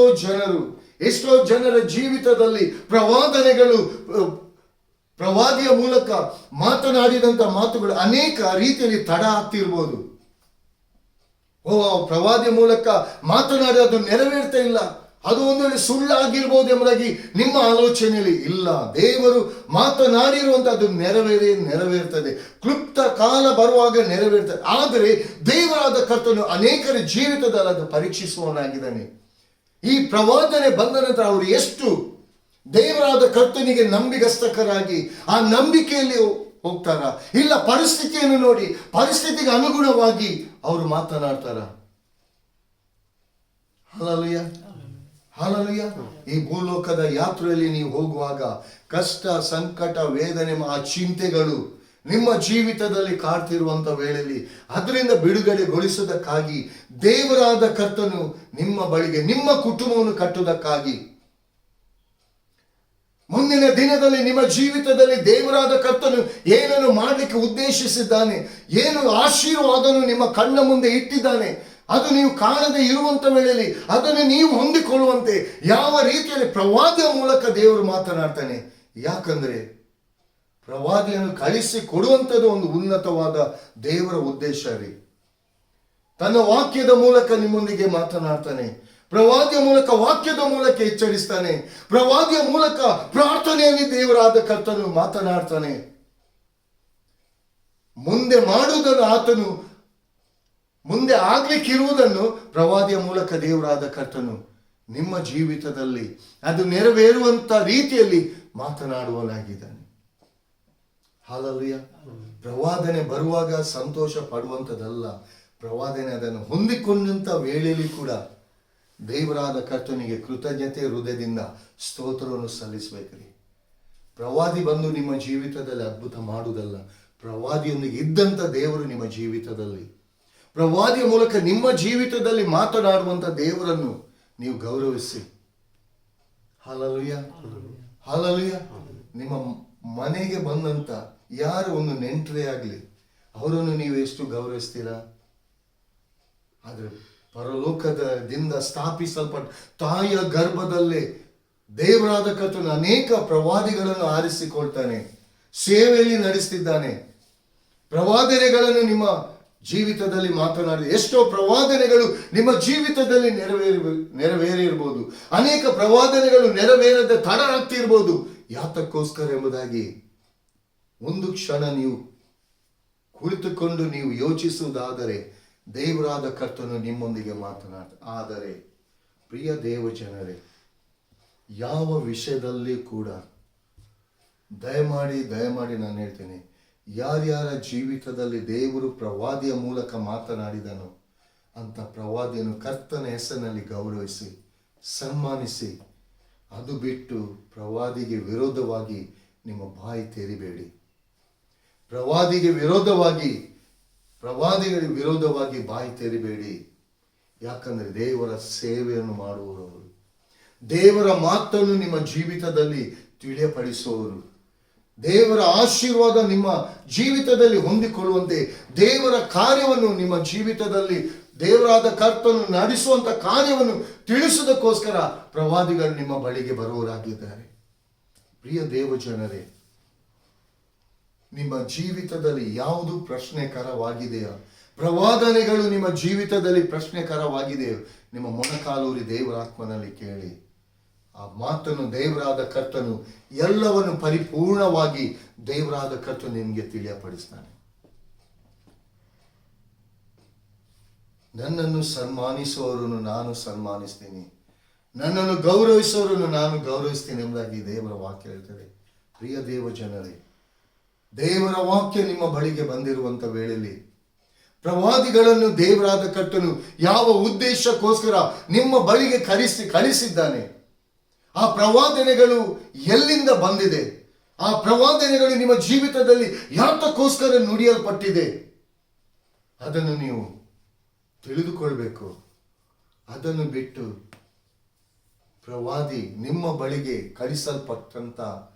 ಜನರ ಜೀವಿತದಲ್ಲಿ ಪ್ರವಾದಿಯ ಮೂಲಕ ಮಾತನಾಡಿದಂತ ಮಾತುಗಳು ಅನೇಕ ರೀತಿಯಲ್ಲಿ ತಡ ಆಗ್ತಿರ್ಬೋದು. ಪ್ರವಾದಿಯ ಮೂಲಕ ಮಾತನಾಡಿ ಅದು ನೆರವೇರ್ತಾ ಇಲ್ಲ, ಅದು ಒಂದು ವೇಳೆ ಸುಳ್ಳಾಗಿರ್ಬೋದು ಎಂಬುದಾಗಿ ನಿಮ್ಮ ಆಲೋಚನೆಯಲ್ಲಿ ಇಲ್ಲ. ದೇವರು ಮಾತನಾಡಿರುವಂತ ಅದು ನೆರವೇರ್ತದೆ. ಕ್ಲುಪ್ತ ಕಾಲ ಬರುವಾಗ ನೆರವೇರ್ತದೆ. ಆದರೆ ದೇವರಾದ ಕರ್ತನು ಅನೇಕರ ಜೀವಿತದಲ್ಲಿ ಅದು ಪರೀಕ್ಷಿಸುವವನಾಗಿದ್ದಾನೆ. ಈ ಪ್ರವಾದನೆ ಬಂದ ನಂತರ ಅವರು ಎಷ್ಟು ದೇವರಾದ ಕರ್ತನಿಗೆ ನಂಬಿಗಸ್ತಕರಾಗಿ ಆ ನಂಬಿಕೆಯಲ್ಲಿ ಹೋಗ್ತಾರ, ಇಲ್ಲ ಪರಿಸ್ಥಿತಿಯನ್ನು ನೋಡಿ ಪರಿಸ್ಥಿತಿಗೆ ಅನುಗುಣವಾಗಿ ಅವರು ಮಾತನಾಡ್ತಾರ. Hallelujah, hallelujah. ಈ ಭೂಲೋಕದ ಯಾತ್ರೆಯಲ್ಲಿ ನೀವು ಹೋಗುವಾಗ ಕಷ್ಟ, ಸಂಕಟ, ವೇದನೆ, ಆ ಚಿಂತೆಗಳು ನಿಮ್ಮ ಜೀವಿತದಲ್ಲಿ ಕಾಡ್ತಿರುವಂತ ವೇಳೆಯಲ್ಲಿ ಅದರಿಂದ ಬಿಡುಗಡೆಗೊಳಿಸುವುದಕ್ಕಾಗಿ ದೇವರಾದ ಕರ್ತನು ನಿಮ್ಮ ಬಳಿಗೆ ನಿಮ್ಮ ಕುಟುಂಬವನ್ನು ಕಟ್ಟುವುದಕ್ಕಾಗಿ ಮುಂದಿನ ದಿನದಲ್ಲಿ ನಿಮ್ಮ ಜೀವಿತದಲ್ಲಿ ದೇವರಾದ ಕರ್ತನು ಏನನ್ನು ಮಾಡಲಿಕ್ಕೆ ಉದ್ದೇಶಿಸಿದ್ದಾನೆ, ಏನು ಆಶೀರ್ವಾದನು ನಿಮ್ಮ ಕಣ್ಣ ಮುಂದೆ ಇಟ್ಟಿದ್ದಾನೆ, ಅದು ನೀವು ಕಾಣದೆ ಇರುವಂತ ವೇಳೆಯಲ್ಲಿ ಅದನ್ನು ನೀವು ಹೊಂದಿಕೊಳ್ಳುವಂತೆ ಯಾವ ರೀತಿಯಲ್ಲಿ ಪ್ರವಾದಿಯ ಮೂಲಕ ದೇವರು ಮಾತನಾಡ್ತಾನೆ. ಯಾಕಂದ್ರೆ ಪ್ರವಾದಿಯನ್ನು ಕಳಿಸಿ ಕೊಡುವಂಥದ್ದು ಒಂದು ಉನ್ನತವಾದ ದೇವರ ಉದ್ದೇಶ ರೀ. ತನ್ನ ವಾಕ್ಯದ ಮೂಲಕ ನಿಮ್ಮೊಂದಿಗೆ ಮಾತನಾಡ್ತಾನೆ, ಪ್ರವಾದಿಯ ಮೂಲಕ ವಾಕ್ಯದ ಮೂಲಕ ಎಚ್ಚರಿಸ್ತಾನೆ, ಪ್ರವಾದಿಯ ಮೂಲಕ ಪ್ರಾರ್ಥನೆಯಲ್ಲಿ ದೇವರಾದ ಕರ್ತನು ಮಾತನಾಡ್ತಾನೆ. ಮುಂದೆ ಮಾಡುವುದನ್ನು ಆತನು, ಮುಂದೆ ಆಗ್ಲಿಕ್ಕಿರುವುದನ್ನು ಪ್ರವಾದಿಯ ಮೂಲಕ ದೇವರಾದ ಕರ್ತನು ನಿಮ್ಮ ಜೀವಿತದಲ್ಲಿ ಅದು ನೆರವೇರುವಂತ ರೀತಿಯಲ್ಲಿ ಮಾತನಾಡುವನಾಗಿದ್ದಾನೆ. ಹಾಲೆಲೂಯ. ಪ್ರವಾದನೆ ಬರುವಾಗ ಸಂತೋಷ ಪಡುವಂಥದ್ದಲ್ಲ, ಪ್ರವಾದನೆ ಅದನ್ನು ಹೊಂದಿಕೊಂಡಂತ ವೇಳೆಯಲ್ಲಿ ಕೂಡ ದೇವರಾದ ಕರ್ತನಿಗೆ ಕೃತಜ್ಞತೆ ಹೃದಯದಿಂದ ಸ್ತೋತ್ರವನ್ನು ಸಲ್ಲಿಸಬೇಕ್ರಿ. ಪ್ರವಾದಿ ಬಂದು ನಿಮ್ಮ ಜೀವಿತದಲ್ಲಿ ಅದ್ಭುತ ಮಾಡುವುದಲ್ಲ, ಪ್ರವಾದಿಯೊಂದಿಗೆ ಇದ್ದಂತ ದೇವರು ನಿಮ್ಮ ಜೀವಿತದಲ್ಲಿ, ಪ್ರವಾದಿಯ ಮೂಲಕ ನಿಮ್ಮ ಜೀವಿತದಲ್ಲಿ ಮಾತನಾಡುವಂತ ದೇವರನ್ನು ನೀವು ಗೌರವಿಸಿ. Hallelujah, hallelujah. ನಿಮ್ಮ ಮನೆಗೆ ಬಂದಂತ ಯಾರು ಒಂದು ನೆಂಟರೇ ಆಗಲಿ ಅವರನ್ನು ನೀವು ಎಷ್ಟು ಗೌರವಿಸ್ತೀರಾ? ಆದ್ರೆ ಪರಲೋಕದಿಂದ ಸ್ಥಾಪಿಸಲ್ಪಟ್ಟ ತಾಯಿಯ ಗರ್ಭದಲ್ಲೇ ದೇವರಾದ ಕರ್ತನು ಅನೇಕ ಪ್ರವಾದಿಗಳನ್ನು ಆರಿಸಿಕೊಳ್ತಾನೆ, ಸೇವೆಯಲ್ಲಿ ನಡೆಸ್ತಿದ್ದಾನೆ. ಪ್ರವಾದನೆಗಳನ್ನು ನಿಮ್ಮ ಜೀವಿತದಲ್ಲಿ ಮಾತನಾಡಿ ಎಷ್ಟೋ ಪ್ರವಾದನೆಗಳು ನಿಮ್ಮ ಜೀವಿತದಲ್ಲಿ ನೆರವೇರಿರ್ಬೋದು. ಅನೇಕ ಪ್ರವಾದನೆಗಳು ನೆರವೇರದ ತಡ ಆಗ್ತಿರ್ಬೋದು. ಯಾತಕ್ಕೋಸ್ಕರ ಎಂಬುದಾಗಿ ಒಂದು ಕ್ಷಣ ನೀವು ಕುಳಿತುಕೊಂಡು ನೀವು ಯೋಚಿಸುವುದಾದರೆ ದೇವರಾದ ಕರ್ತನು ನಿಮ್ಮೊಂದಿಗೆ ಆದರೆ ಪ್ರಿಯ ದೇವ ಜನರೇ, ಯಾವ ವಿಷಯದಲ್ಲಿ ಕೂಡ ದಯಮಾಡಿ ನಾನು ಹೇಳ್ತೇನೆ, ಯಾರ್ಯಾರ ಜೀವಿತದಲ್ಲಿ ದೇವರು ಪ್ರವಾದಿಯ ಮೂಲಕ ಮಾತನಾಡಿದನು ಅಂತ ಪ್ರವಾದಿಯನ್ನು ಕರ್ತನ ಹೆಸರಿನಲ್ಲಿ ಗೌರವಿಸಿ ಸನ್ಮಾನಿಸಿ. ಅದು ಬಿಟ್ಟು ಪ್ರವಾದಿಗೆ ವಿರೋಧವಾಗಿ ನಿಮ್ಮ ಬಾಯಿ ತೆರಿಬೇಡಿ. ಪ್ರವಾದಿಗಳಿಗೆ ವಿರೋಧವಾಗಿ ಬಾಯಿ ತೆರಿಬೇಡಿ. ಯಾಕಂದ್ರೆ ದೇವರ ಸೇವೆಯನ್ನು ಮಾಡುವವರು, ದೇವರ ಮಾತನ್ನು ನಿಮ್ಮ ಜೀವಿತದಲ್ಲಿ ತಿಳಿಯಪಡಿಸುವವರು, ದೇವರ ಆಶೀರ್ವಾದ ನಿಮ್ಮ ಜೀವಿತದಲ್ಲಿ ಹೊಂದಿಕೊಳ್ಳುವಂತೆ ದೇವರ ಕಾರ್ಯವನ್ನು ನಿಮ್ಮ ಜೀವಿತದಲ್ಲಿ ದೇವರಾದ ಕರ್ತನು ನಡೆಸುವಂತ ಕಾರ್ಯವನ್ನು ತಿಳಿಸುವುದಕ್ಕೋಸ್ಕರ ಪ್ರವಾದಿಗಳು ನಿಮ್ಮ ಬಳಿಗೆ ಬರುವವರಾಗಿದ್ದಾರೆ. ಪ್ರಿಯ ದೇವ ಜನರೇ, ನಿಮ್ಮ ಜೀವಿತದಲ್ಲಿ ಯಾವುದು ಪ್ರಶ್ನೆಕರವಾಗಿದೆಯೋ, ಪ್ರವಾದನೆಗಳು ನಿಮ್ಮ ಜೀವಿತದಲ್ಲಿ ಪ್ರಶ್ನೆಕರವಾಗಿದೆಯೋ, ನಿಮ್ಮ ಮೊಣಕಾಲೂರಿ ದೇವರಾತ್ಮನಲ್ಲಿ ಕೇಳಿ. ಆ ಮಾತನ್ನು ದೇವರಾದ ಕರ್ತನು ಎಲ್ಲವನ್ನು ಪರಿಪೂರ್ಣವಾಗಿ ದೇವರಾದ ಕರ್ತನು ನಿಮಗೆ ತಿಳಿಯಪಡಿಸ್ತಾನೆ. ನನ್ನನ್ನು ಸನ್ಮಾನಿಸುವವರನ್ನು ನಾನು ಸನ್ಮಾನಿಸ್ತೀನಿ, ನನ್ನನ್ನು ಗೌರವಿಸುವವರನ್ನು ನಾನು ಗೌರವಿಸ್ತೀನಿ ಎಂಬುದಾಗಿ ದೇವರ ವಾಕ್ಯ ಹೇಳ್ತದೆ. ಪ್ರಿಯ ದೇವ ಜನರೇ, ದೇವರ ವಾಕ್ಯ ನಿಮ್ಮ ಬಳಿಗೆ ಬಂದಿರುವಂತ ವೇಳೆಯಲ್ಲಿ ಪ್ರವಾದಿಗಳನ್ನು ದೇವರಾದ ಕರ್ತನು ಯಾವ ಉದ್ದೇಶಕ್ಕೋಸ್ಕರ ನಿಮ್ಮ ಬಳಿಗೆ ಕಳಿಸಿದ್ದಾನೆ, ಆ ಪ್ರವಾದನೆಗಳು ಎಲ್ಲಿಂದ ಬಂದಿದೆ, ಆ ಪ್ರವಾದನೆಗಳು ನಿಮ್ಮ ಜೀವಿತದಲ್ಲಿ ಯಾತಕ್ಕೋಸ್ಕರ ನುಡಿಯಲ್ಪಟ್ಟಿದೆ, ಅದನ್ನು ನೀವು ತಿಳಿದುಕೊಳ್ಬೇಕು. ಅದನ್ನು ಬಿಟ್ಟು ಪ್ರವಾದಿ ನಿಮ್ಮ ಬಳಿಗೆ ಕಳಿಸಲ್ಪಟ್ಟಂತ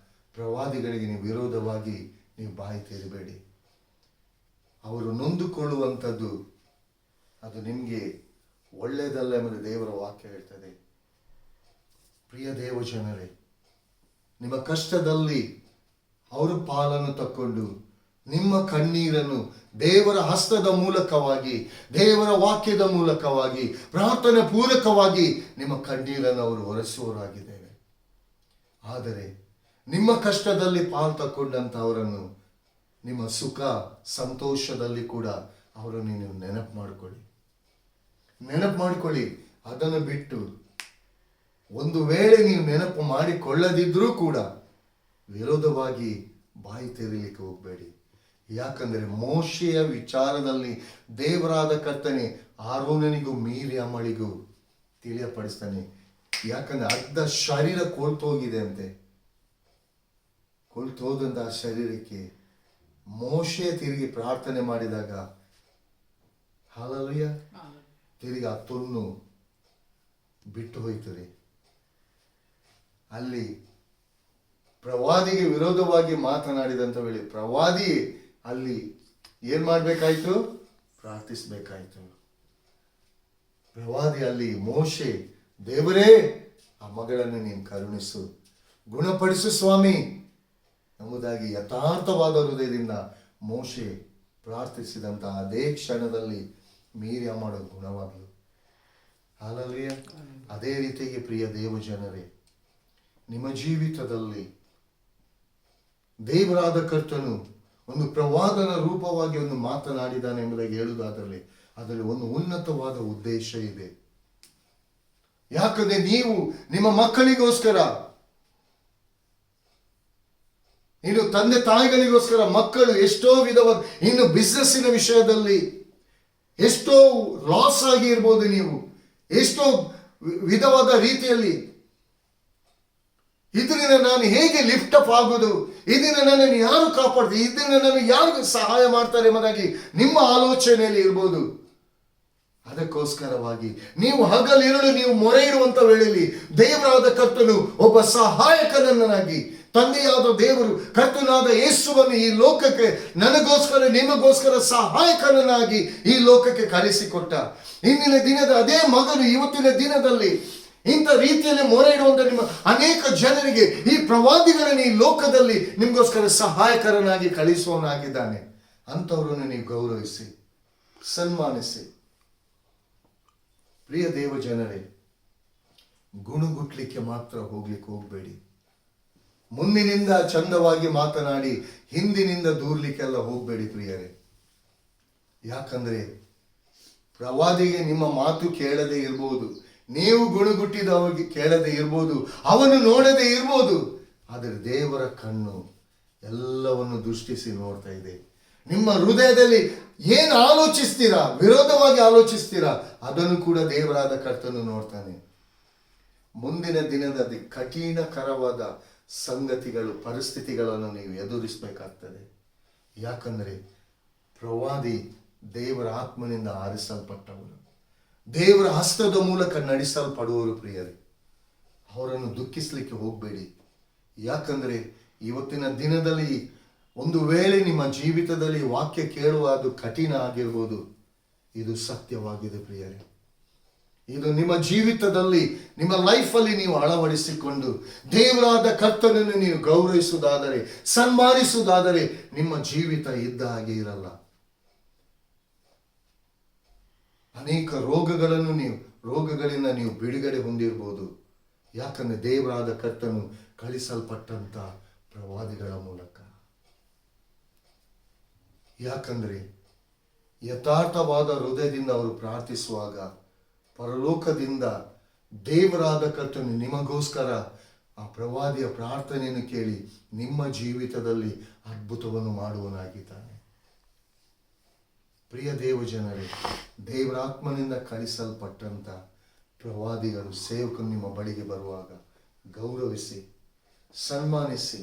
ಪ್ರವಾದಿಗಳಿಗೆ ನೀವು ವಿರೋಧವಾಗಿ ನೀವು ಬಾಯಿ ತೆರಿಬೇಡಿ. ಅವರು ನೊಂದುಕೊಳ್ಳುವಂಥದ್ದು ಅದು ನಿಮಗೆ ಒಳ್ಳೆಯದಲ್ಲ ಎಂಬುದು ದೇವರ ವಾಕ್ಯ ಹೇಳ್ತದೆ. ಪ್ರಿಯ ದೇವ ಜನರೇ, ನಿಮ್ಮ ಕಷ್ಟದಲ್ಲಿ ಅವರ ಪಾಲನ್ನು ತಕ್ಕೊಂಡು ನಿಮ್ಮ ಕಣ್ಣೀರನ್ನು ದೇವರ ಹಸ್ತದ ಮೂಲಕವಾಗಿ, ದೇವರ ವಾಕ್ಯದ ಮೂಲಕವಾಗಿ, ಪ್ರಾರ್ಥನೆ ಪೂರ್ವಕವಾಗಿ ನಿಮ್ಮ ಕಣ್ಣೀರನ್ನು ಅವರು ಹೊರಸುವವರಾಗಿದ್ದೇವೆ. ಆದರೆ ನಿಮ್ಮ ಕಷ್ಟದಲ್ಲಿ ಪಾಲು ತಕ್ಕೊಂಡಂಥವರನ್ನು ನಿಮ್ಮ ಸುಖ ಸಂತೋಷದಲ್ಲಿ ಕೂಡ ಅವರನ್ನು ನೀವು ನೆನಪು ಮಾಡಿಕೊಳ್ಳಿ. ಅದನ್ನು ಬಿಟ್ಟು ಒಂದು ವೇಳೆ ನೀವು ನೆನಪು ಮಾಡಿಕೊಳ್ಳದಿದ್ರೂ ಕೂಡ ವಿರೋಧವಾಗಿ ಬಾಯಿ ತೆರೀಲಿಕ್ಕೆ ಹೋಗಬೇಡಿ. ಯಾಕಂದರೆ ಮೋಶೆಯ ವಿಚಾರದಲ್ಲಿ ದೇವರಾದ ಕರ್ತನೆ ಆರೋನನಿಗೂ ಮಿರ್ಯಾಮಳಿಗೂ ತಿಳಿಯಪಡಿಸ್ತಾನೆ. ಯಾಕಂದ್ರೆ ಅರ್ಧ ಶರೀರ ಕೊಳ್ತೋಗಿದೆ ಅಂತೆ. ಕೊಳ್ತೋದಂತ ಆ ಶರೀರಕ್ಕೆ ಮೋಶೆ ತಿರುಗಿ ಪ್ರಾರ್ಥನೆ ಮಾಡಿದಾಗ ಹಲ್ಲೆಲೂಯಾ ತಿರುಗಿ ಆ ತೊನ್ನು ಬಿಟ್ಟು ಹೋಯ್ತದೆ. ಅಲ್ಲಿ ಪ್ರವಾದಿಗೆ ವಿರೋಧವಾಗಿ ಮಾತನಾಡಿದಂತ ವೇಳೆ ಪ್ರವಾದಿ ಅಲ್ಲಿ ಏನ್ ಮಾಡ್ಬೇಕಾಯ್ತು? ಪ್ರಾರ್ಥಿಸ್ಬೇಕಾಯ್ತು. ಪ್ರವಾದಿ ಅಲ್ಲಿ ಮೋಶೆ, ದೇವರೇ ಆ ಮಗಳನ್ನು ನೀನು ಕರುಣಿಸು, ಗುಣಪಡಿಸು ಸ್ವಾಮಿ ಎಂಬುದಾಗಿ ಯಥಾರ್ಥವಾದ ಹೃದಯದಿಂದ ಮೋಶೆ ಪ್ರಾರ್ಥಿಸಿದಂತ ಅದೇ ಕ್ಷಣದಲ್ಲಿ ಮಿರ್ಯಾಮಳು ಗುಣವಾಗಲು. ಹಲ್ಲೆಲೂಯಾ. ಅದೇ ರೀತಿಗೆ ಪ್ರಿಯ ದೇವ ಜನರೇ, ನಿಮ್ಮ ಜೀವಿತದಲ್ಲಿ ದೇವರಾದ ಕರ್ತನು ಒಂದು ಪ್ರವಾದನ ರೂಪವಾಗಿ ಒಂದು ಮಾತನಾಡಿದ್ದಾನೆ ಎಂಬುದಾಗಿ ಹೇಳುವುದಾದರೆ ಅದರಲ್ಲಿ ಒಂದು ಉನ್ನತವಾದ ಉದ್ದೇಶ ಇದೆ. ಯಾಕಂದ್ರೆ ನೀವು ನಿಮ್ಮ ಮಕ್ಕಳಿಗೋಸ್ಕರ, ಇನ್ನು ತಂದೆ ತಾಯಿಗಳಿಗೋಸ್ಕರ ಮಕ್ಕಳು ಎಷ್ಟೋ ವಿಧವಾದ, ಇನ್ನು ಬಿಸ್ನೆಸ್ಸಿನ ವಿಷಯದಲ್ಲಿ ಎಷ್ಟೋ ಲಾಸ್ ಆಗಿ ಇರ್ಬೋದು, ನೀವು ಎಷ್ಟೋ ವಿಧವಾದ ರೀತಿಯಲ್ಲಿ ಇದರಿಂದ ನಾನು ಹೇಗೆ ಲಿಫ್ಟ್ ಅಪ್ ಆಗೋದು, ಇದರಿಂದ ನನ್ನನ್ನು ಯಾರು ಕಾಪಾಡ್ತಾರೆ, ಇದರಿಂದ ನಾನು ಯಾರು ಸಹಾಯ ಮಾಡ್ತಾರೆ ಎಂಬುದಾಗಿ ನಿಮ್ಮ ಆಲೋಚನೆಯಲ್ಲಿ ಇರ್ಬೋದು. ಅದಕ್ಕೋಸ್ಕರವಾಗಿ ನೀವು ಹಗಲಿರುಳು ನೀವು ಮೊರೆ ಇಡುವಂತ ವೇಳೆಯಲ್ಲಿ ದೇವರಾದ ಕರ್ತನು ಒಬ್ಬ ಸಹಾಯಕನನ್ನಾಗಿ, ತಂದೆಯಾದ ದೇವರು ಕರ್ತನಾದ ಯೇಸುವನ್ನು ಈ ಲೋಕಕ್ಕೆ ನನಗೋಸ್ಕರ ನಿಮಗೋಸ್ಕರ ಸಹಾಯಕನನ್ನಾಗಿ ಈ ಲೋಕಕ್ಕೆ ಕಳಿಸಿಕೊಟ್ಟ. ಇಂದಿನ ದಿನದ ಅದೇ ಮಗನು ಇವತ್ತಿನ ದಿನದಲ್ಲಿ ಇಂಥ ರೀತಿಯಲ್ಲಿ ಮೊರೆ ಇಡುವಂತ ನಿಮ್ಮ ಅನೇಕ ಜನರಿಗೆ ಈ ಪ್ರವಾದಿಗಳನ್ನು ಈ ಲೋಕದಲ್ಲಿ ನಿಮಗೋಸ್ಕರ ಸಹಾಯಕರನಾಗಿ ಕಳಿಸುವವನಾಗಿದ್ದಾನೆ. ಅಂಥವರನ್ನು ನೀವು ಗೌರವಿಸಿ, ಸನ್ಮಾನಿಸಿ. ಪ್ರಿಯ ದೇವ ಜನರೇ, ಗುಣಗುಟ್ಲಿಕ್ಕೆ ಮಾತ್ರ ಹೋಗ್ಲಿಕ್ಕೆ ಹೋಗಬೇಡಿ. ಮುಂದಿನಿಂದ ಚಂದವಾಗಿ ಮಾತನಾಡಿ ಹಿಂದಿನಿಂದ ದೂರ್ಲಿಕ್ಕೆಲ್ಲ ಹೋಗಬೇಡಿ ಪ್ರಿಯರೇ. ಯಾಕಂದ್ರೆ ಪ್ರವಾದಿಗೆ ನಿಮ್ಮ ಮಾತು ಕೇಳದೆ ಇರ್ಬೋದು, ನೀವು ಗುಣಗುಟ್ಟಿದವರಿಗೆ ಕೇಳದೆ ಇರ್ಬೋದು, ಅವನು ನೋಡದೆ ಇರ್ಬೋದು, ಆದರೆ ದೇವರ ಕಣ್ಣು ಎಲ್ಲವನ್ನು ದೃಷ್ಟಿಸಿ ನೋಡ್ತಾ ಇದೆ. ನಿಮ್ಮ ಹೃದಯದಲ್ಲಿ ಏನು ಆಲೋಚಿಸ್ತೀರಾ, ವಿರೋಧವಾಗಿ ಆಲೋಚಿಸ್ತೀರಾ, ಅದನ್ನು ಕೂಡ ದೇವರಾದ ಕರ್ತನು ನೋಡ್ತಾನೆ. ಮುಂದಿನ ದಿನದಲ್ಲಿ ಕಠಿಣಕರವಾದ ಸಂಗತಿಗಳು, ಪರಿಸ್ಥಿತಿಗಳನ್ನು ನೀವು ಎದುರಿಸಬೇಕಾಗ್ತದೆ. ಯಾಕಂದ್ರೆ ಪ್ರವಾದಿ ದೇವರ ಆತ್ಮನಿಂದ ಆರಿಸಲ್ಪಟ್ಟವರು, ದೇವರ ಹಸ್ತದ ಮೂಲಕ ನಡೆಸಲ್ಪಡುವವರು. ಪ್ರಿಯರೇ, ಅವರನ್ನು ದುಃಖಿಸಲಿಕ್ಕೆ ಹೋಗಬೇಡಿ. ಯಾಕಂದ್ರೆ ಇವತ್ತಿನ ದಿನದಲ್ಲಿ ಒಂದು ವೇಳೆ ನಿಮ್ಮ ಜೀವಿತದಲ್ಲಿ ವಾಕ್ಯ ಕೇಳುವ ಅದು ಕಠಿಣ ಆಗಿರ್ಬೋದು, ಇದು ಸತ್ಯವಾಗಿದೆ ಪ್ರಿಯರೇ. ಇದು ನಿಮ್ಮ ಜೀವಿತದಲ್ಲಿ, ನಿಮ್ಮ ಲೈಫಲ್ಲಿ ನೀವು ಅಳವಡಿಸಿಕೊಂಡು ದೇವರಾದ ಕರ್ತನನ್ನು ನೀವು ಗೌರವಿಸುವುದಾದರೆ, ಸನ್ಮಾನಿಸುವುದಾದರೆ ನಿಮ್ಮ ಜೀವಿತ ಇದ್ದ ಹಾಗೆ ಇರಲ್ಲ. ಅನೇಕ ರೋಗಗಳಿಂದ ನೀವು ಬಿಡುಗಡೆ ಹೊಂದಿರ್ಬೋದು. ಯಾಕಂದ್ರೆ ದೇವರಾದ ಕರ್ತನು ಕಳಿಸಲ್ಪಟ್ಟಂತ ಪ್ರವಾದಿಗಳ ಮೂಲಕ. ಯಾಕಂದ್ರೆ ಯಥಾರ್ಥವಾದ ಹೃದಯದಿಂದ ಅವರು ಪ್ರಾರ್ಥಿಸುವಾಗ ಪರಲೋಕದಿಂದ ದೇವರಾದ ಕರ್ತನು ನಿಮಗೋಸ್ಕರ ಆ ಪ್ರವಾದಿಯ ಪ್ರಾರ್ಥನೆಯನ್ನು ಕೇಳಿ ನಿಮ್ಮ ಜೀವಿತದಲ್ಲಿ ಅದ್ಭುತವನ್ನು ಮಾಡುವನಾಗಿದ್ದಾನೆ. ಪ್ರಿಯ ದೇವ ಜನರೇ, ದೇವರ ಆತ್ಮನಿಂದ ಕಳಿಸಲ್ಪಟ್ಟಂತ ಪ್ರವಾದಿಗಳು, ಸೇವಕರು ನಿಮ್ಮ ಬಳಿಗೆ ಬರುವಾಗ ಗೌರವಿಸಿ, ಸನ್ಮಾನಿಸಿ.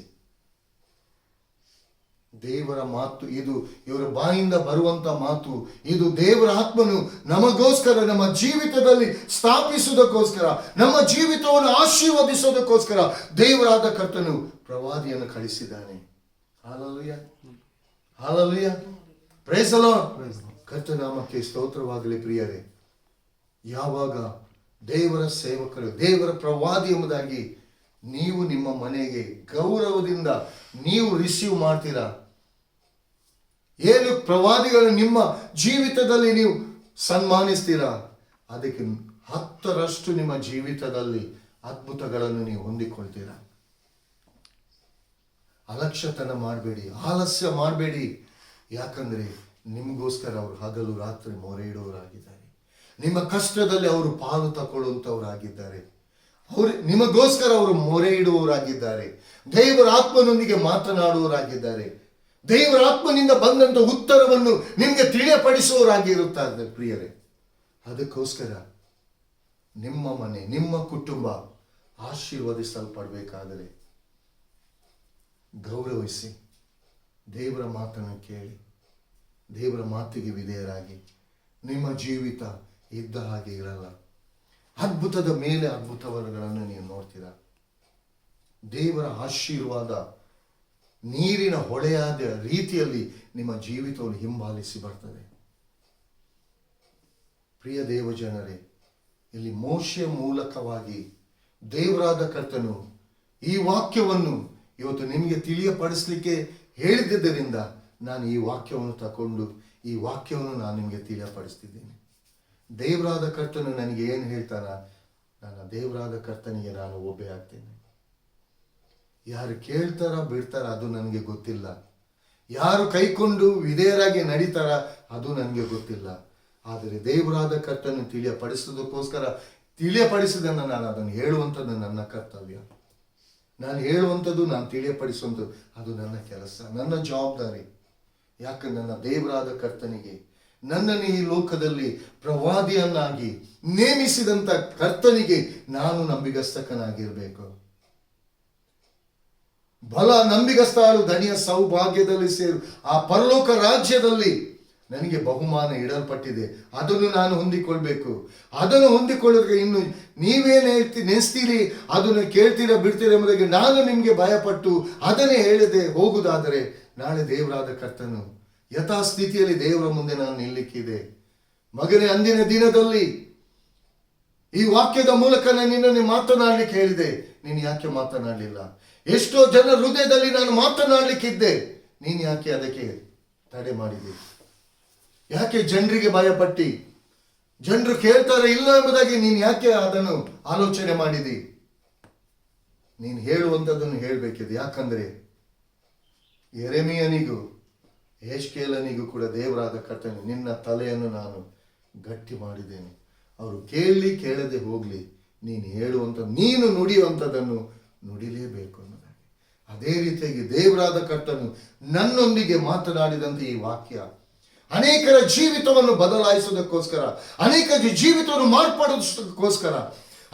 ದೇವರ ಮಾತು ಇದು, ಇವರ ಬಾಯಿಂದ ಬರುವಂತ ಮಾತು ಇದು. ದೇವರ ಆತ್ಮನು ನಮಗೋಸ್ಕರ, ನಮ್ಮ ಜೀವಿತದಲ್ಲಿ ಸ್ಥಾಪಿಸುವುದಕ್ಕೋಸ್ಕರ, ನಮ್ಮ ಜೀವಿತವನ್ನು ಆಶೀರ್ವದಿಸೋದಕ್ಕೋಸ್ಕರ ದೇವರಾದ ಕರ್ತನು ಪ್ರವಾದಿಯನ್ನು ಕಳಿಸಿದ್ದಾನೆ. Hallelujah, hallelujah, praise the lord. ಕರ್ತನಾಮಕ್ಕೆ ಸ್ತೋತ್ರವಾಗಲಿ. ಪ್ರಿಯರೇ, ಯಾವಾಗ ದೇವರ ಸೇವಕರು, ದೇವರ ಪ್ರವಾದಿ ಎಂಬುದಾಗಿ ನೀವು ನಿಮ್ಮ ಮನೆಗೆ ಗೌರವದಿಂದ ನೀವು ರಿಸೀವ್ ಮಾಡ್ತೀರಾ, ಏನು ಪ್ರವಾದಿಗಳು ನಿಮ್ಮ ಜೀವಿತದಲ್ಲಿ ನೀವು ಸನ್ಮಾನಿಸ್ತೀರಾ, ಅದಕ್ಕೆ 10ರಷ್ಟು ನಿಮ್ಮ ಜೀವಿತದಲ್ಲಿ ಅದ್ಭುತಗಳನ್ನು ನೀವು ಹೊಂದಿಕೊಳ್ತೀರಾ. ಅಲಕ್ಷ್ಯತನ ಮಾಡಬೇಡಿ, ಆಲಸ್ಯ ಮಾಡಬೇಡಿ. ಯಾಕಂದ್ರೆ ನಿಮಗೋಸ್ಕರ ಅವರು ಹಗಲು ರಾತ್ರಿ ಮೊರೆ ಇಡುವವರಾಗಿದ್ದಾರೆ. ನಿಮ್ಮ ಕಷ್ಟದಲ್ಲಿ ಅವರು ಪಾಲು ತಗೊಳ್ಳುವಂಥವರಾಗಿದ್ದಾರೆ. ನಿಮಗೋಸ್ಕರ ಅವರು ಮೊರೆ ಇಡುವವರಾಗಿದ್ದಾರೆ. ದೇವರ ಆತ್ಮನೊಂದಿಗೆ ಮಾತನಾಡುವವರಾಗಿದ್ದಾರೆ. ದೇವರ ಆತ್ಮನಿಂದ ಬಂದಂತ ಉತ್ತರವನ್ನು ನಿಮಗೆ ತಿಳಿಯಪಡಿಸುವವರಾಗಿರುತ್ತಾರೆ. ಪ್ರಿಯರೇ, ಅದಕ್ಕೋಸ್ಕರ ನಿಮ್ಮ ಮನೆ, ನಿಮ್ಮ ಕುಟುಂಬ ಆಶೀರ್ವದಿಸಲ್ಪಡಬೇಕಾದರೆ ಗೌರವಿಸಿ, ದೇವರ ಮಾತನ್ನು ಕೇಳಿ, ದೇವರ ಮಾತಿಗೆ ವಿಧೇಯರಾಗಿ. ನಿಮ್ಮ ಜೀವಿತ ಇದ್ದ ಹಾಗೆ ಇರಲ್ಲ. ಅದ್ಭುತದ ಮೇಲೆ ಅದ್ಭುತಗಳನ್ನು ನೀವು ನೋಡ್ತೀರಾ. ದೇವರ ಆಶೀರ್ವಾದ ನೀರಿನ ಹೊಳೆಯಾದ ರೀತಿಯಲ್ಲಿ ನಿಮ್ಮ ಜೀವಿತವನ್ನು ಹಿಂಬಾಲಿಸಿ ಬರ್ತದೆ. ಪ್ರಿಯ ದೇವ ಜನರೇ, ಇಲ್ಲಿ ಮೋಶೆಯ ಮೂಲಕವಾಗಿ ದೇವರಾದ ಕರ್ತನು ಈ ವಾಕ್ಯವನ್ನು ಇವತ್ತು ನಿಮಗೆ ತಿಳಿಯಪಡಿಸಲಿಕ್ಕೆ ಹೇಳಿದ್ದರಿಂದ ನಾನು ಈ ವಾಕ್ಯವನ್ನು ತಗೊಂಡು ಈ ವಾಕ್ಯವನ್ನು ನಾನು ನಿಮಗೆ ತಿಳಿಯಪಡಿಸ್ತಿದ್ದೇನೆ. ದೇವರಾದ ಕರ್ತನು ನನಗೆ ಏನು ಹೇಳ್ತಾನ, ನನ್ನ ದೇವರಾದ ಕರ್ತನಿಗೆ ನಾನು ಒಬ್ಬೆ ಆಗ್ತೇನೆ. ಯಾರು ಕೇಳ್ತಾರ ಬಿಡ್ತಾರ ಅದು ನನಗೆ ಗೊತ್ತಿಲ್ಲ. ಯಾರು ಕೈಕೊಂಡು ವಿಧೇಯರಾಗಿ ನಡೀತಾರ ಅದು ನನಗೆ ಗೊತ್ತಿಲ್ಲ. ಆದರೆ ದೇವರಾದ ಕರ್ತನು ತಿಳಿಯಪಡಿಸೋದಕ್ಕೋಸ್ಕರ ತಿಳಿಯಪಡಿಸಿದನ್ನು ನಾನು ಅದನ್ನು ಹೇಳುವಂಥದ್ದು ನನ್ನ ಕರ್ತವ್ಯ. ನಾನು ಹೇಳುವಂಥದ್ದು, ನಾನು ತಿಳಿಯಪಡಿಸುವಂಥದ್ದು ಅದು ನನ್ನ ಕೆಲಸ, ನನ್ನ ಜವಾಬ್ದಾರಿ. ಯಾಕೆ ನನ್ನ ದೇವರಾದ ಕರ್ತನಿಗೆ, ನನ್ನನ್ನು ಈ ಲೋಕದಲ್ಲಿ ಪ್ರವಾದಿಯನ್ನಾಗಿ ನೇಮಿಸಿದಂತ ಕರ್ತನಿಗೆ ನಾನು ನಂಬಿಗಸ್ತಕನಾಗಿರಬೇಕು. ಬಲ ನಂಬಿಗಸ್ತಾಳು ಧನಿಯ ಸೌಭಾಗ್ಯದಲ್ಲಿ ಸೇರು, ಆ ಪರಲೋಕ ರಾಜ್ಯದಲ್ಲಿ ನನಗೆ ಬಹುಮಾನ ಇಡಲ್ಪಟ್ಟಿದೆ. ಅದನ್ನು ನಾನು ಹೊಂದಿಕೊಳ್ಬೇಕು. ಅದನ್ನು ಹೊಂದಿಕೊಳ್ಳೋದಕ್ಕೆ ಇನ್ನು ನೀವೇನು ನೆನೆಸ್ತೀರಿ, ಅದನ್ನು ಕೇಳ್ತೀರಾ ಬಿಡ್ತೀರಾ ಎಂಬುದಾಗಿ ನಾನು ನಿಮಗೆ ಭಯಪಟ್ಟು ಅದನ್ನೇ ಹೇಳದೆ ಹೋಗುವುದಾದರೆ ನಾಳೆ ದೇವರಾದ ಕರ್ತನು ಯಥಾಸ್ಥಿತಿಯಲ್ಲಿ ದೇವರ ಮುಂದೆ ನಾನು ನಿಲ್ಲಿಕ್ಕಿದೆ. ಮಗನೇ, ಅಂದಿನ ದಿನದಲ್ಲಿ ಈ ವಾಕ್ಯದ ಮೂಲಕ ನಾನು ನಿನ್ನನ್ನು ಮಾತನಾಡಲಿಕ್ಕೆ ಹೇಳಿದೆ, ನೀನು ಯಾಕೆ ಮಾತನಾಡಲಿಲ್ಲ? ಎಷ್ಟೋ ಜನ ಹೃದಯದಲ್ಲಿ ನಾನು ಮಾತನಾಡಲಿಕ್ಕಿದ್ದೆ, ನೀನು ಯಾಕೆ ಅದಕ್ಕೆ ತಡೆ ಮಾಡಿದೆ? ಯಾಕೆ ಜನರಿಗೆ ಭಯಪಟ್ಟಿ, ಜನರು ಕೇಳ್ತಾರೆ ಇಲ್ಲ ಎಂಬುದಾಗಿ ನೀನು ಯಾಕೆ ಅದನ್ನು ಆಲೋಚನೆ ಮಾಡಿದಿ? ನೀನು ಹೇಳುವಂಥದ್ದನ್ನು ಹೇಳಬೇಕಿದೆ. ಯಾಕಂದ್ರೆ ಯೆರೆಮೀಯನಿಗೂ ಯೆಹೆಜ್ಕೇಲನಿಗೂ ಕೂಡ ದೇವರಾದ ಕರ್ತನು ನಿನ್ನ ತಲೆಯನ್ನು ನಾನು ಗಟ್ಟಿ ಮಾಡಿದ್ದೇನೆ. ಅವರು ಕೇಳದೆ ಹೋಗ್ಲಿ, ನೀನು ಹೇಳುವಂಥದ್ದು, ನೀನು ನುಡಿಯುವಂಥದ್ದನ್ನು ನುಡಿಲೇಬೇಕು ಅನ್ನೋದಾಗಿ. ಅದೇ ರೀತಿಯಾಗಿ ದೇವರಾದ ಕರ್ತನು ನನ್ನೊಂದಿಗೆ ಮಾತನಾಡಿದಂತೆ ಈ ವಾಕ್ಯ ಅನೇಕರ ಜೀವಿತವನ್ನು ಬದಲಾಯಿಸೋದಕ್ಕೋಸ್ಕರ, ಅನೇಕರ ಜೀವಿತವನ್ನು ಮಾರ್ಪಡಿಸೋದಕ್ಕೋಸ್ಕರ,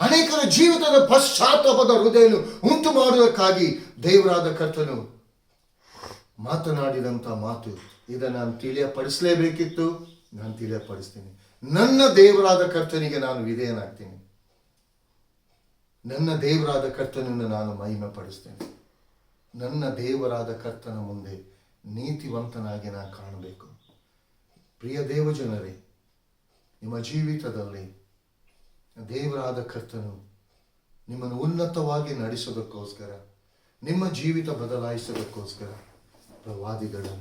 ಅನೇಕರ ಜೀವಿತದ ಪಶ್ಚಾತ್ತಾಪದ ಹೃದಯವನ್ನು ಉಂಟು ಮಾಡುವುದಕ್ಕಾಗಿ ದೇವರಾದ ಕರ್ತನು ಮಾತನಾಡಿದಂಥ ಮಾತು. ಇದನ್ನು ನಾನು ತಿಳಿಯಪಡಿಸಲೇಬೇಕಿತ್ತು, ನಾನು ತಿಳಿಯಪಡಿಸ್ತೀನಿ. ನನ್ನ ದೇವರಾದ ಕರ್ತನಿಗೆ ನಾನು ವಿಧೇಯನಾಗ್ತೀನಿ. ನನ್ನ ದೇವರಾದ ಕರ್ತನನ್ನು ನಾನು ಮಹಿಮೆ ಪಡಿಸ್ತೇನೆ. ನನ್ನ ದೇವರಾದ ಕರ್ತನ ಮುಂದೆ ನೀತಿವಂತನಾಗಿ ನಾನು ಕಾಣಬೇಕು. ಪ್ರಿಯ ದೇವಜನರೇ, ನಿಮ್ಮ ಜೀವಿತದಲ್ಲಿ ದೇವರಾದ ಕರ್ತನು ನಿಮ್ಮನ್ನು ಉನ್ನತವಾಗಿ ನಡೆಸೋದಕ್ಕೋಸ್ಕರ, ನಿಮ್ಮ ಜೀವಿತ ಬದಲಾಯಿಸೋದಕ್ಕೋಸ್ಕರ ಪ್ರವಾದಿಯನ್ನು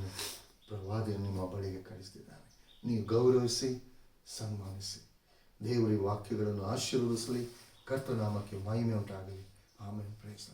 ನಿಮ್ಮ ಬಳಿಗೆ ಕಳಿಸ್ತಿದ್ದಾನೆ. ನೀವು ಗೌರವಿಸಿ, ಸನ್ಮಾನಿಸಿ. ದೇವರ ವಾಕ್ಯಗಳನ್ನು ಆಶೀರ್ವದಿಸಲಿ. ಕರ್ತನಾಮಕ್ಕೆ ಮಹಿಮೆ ಉಂಟಾಗಲಿ. ಆಮೇಲೆ ಪ್ರೈಸ್.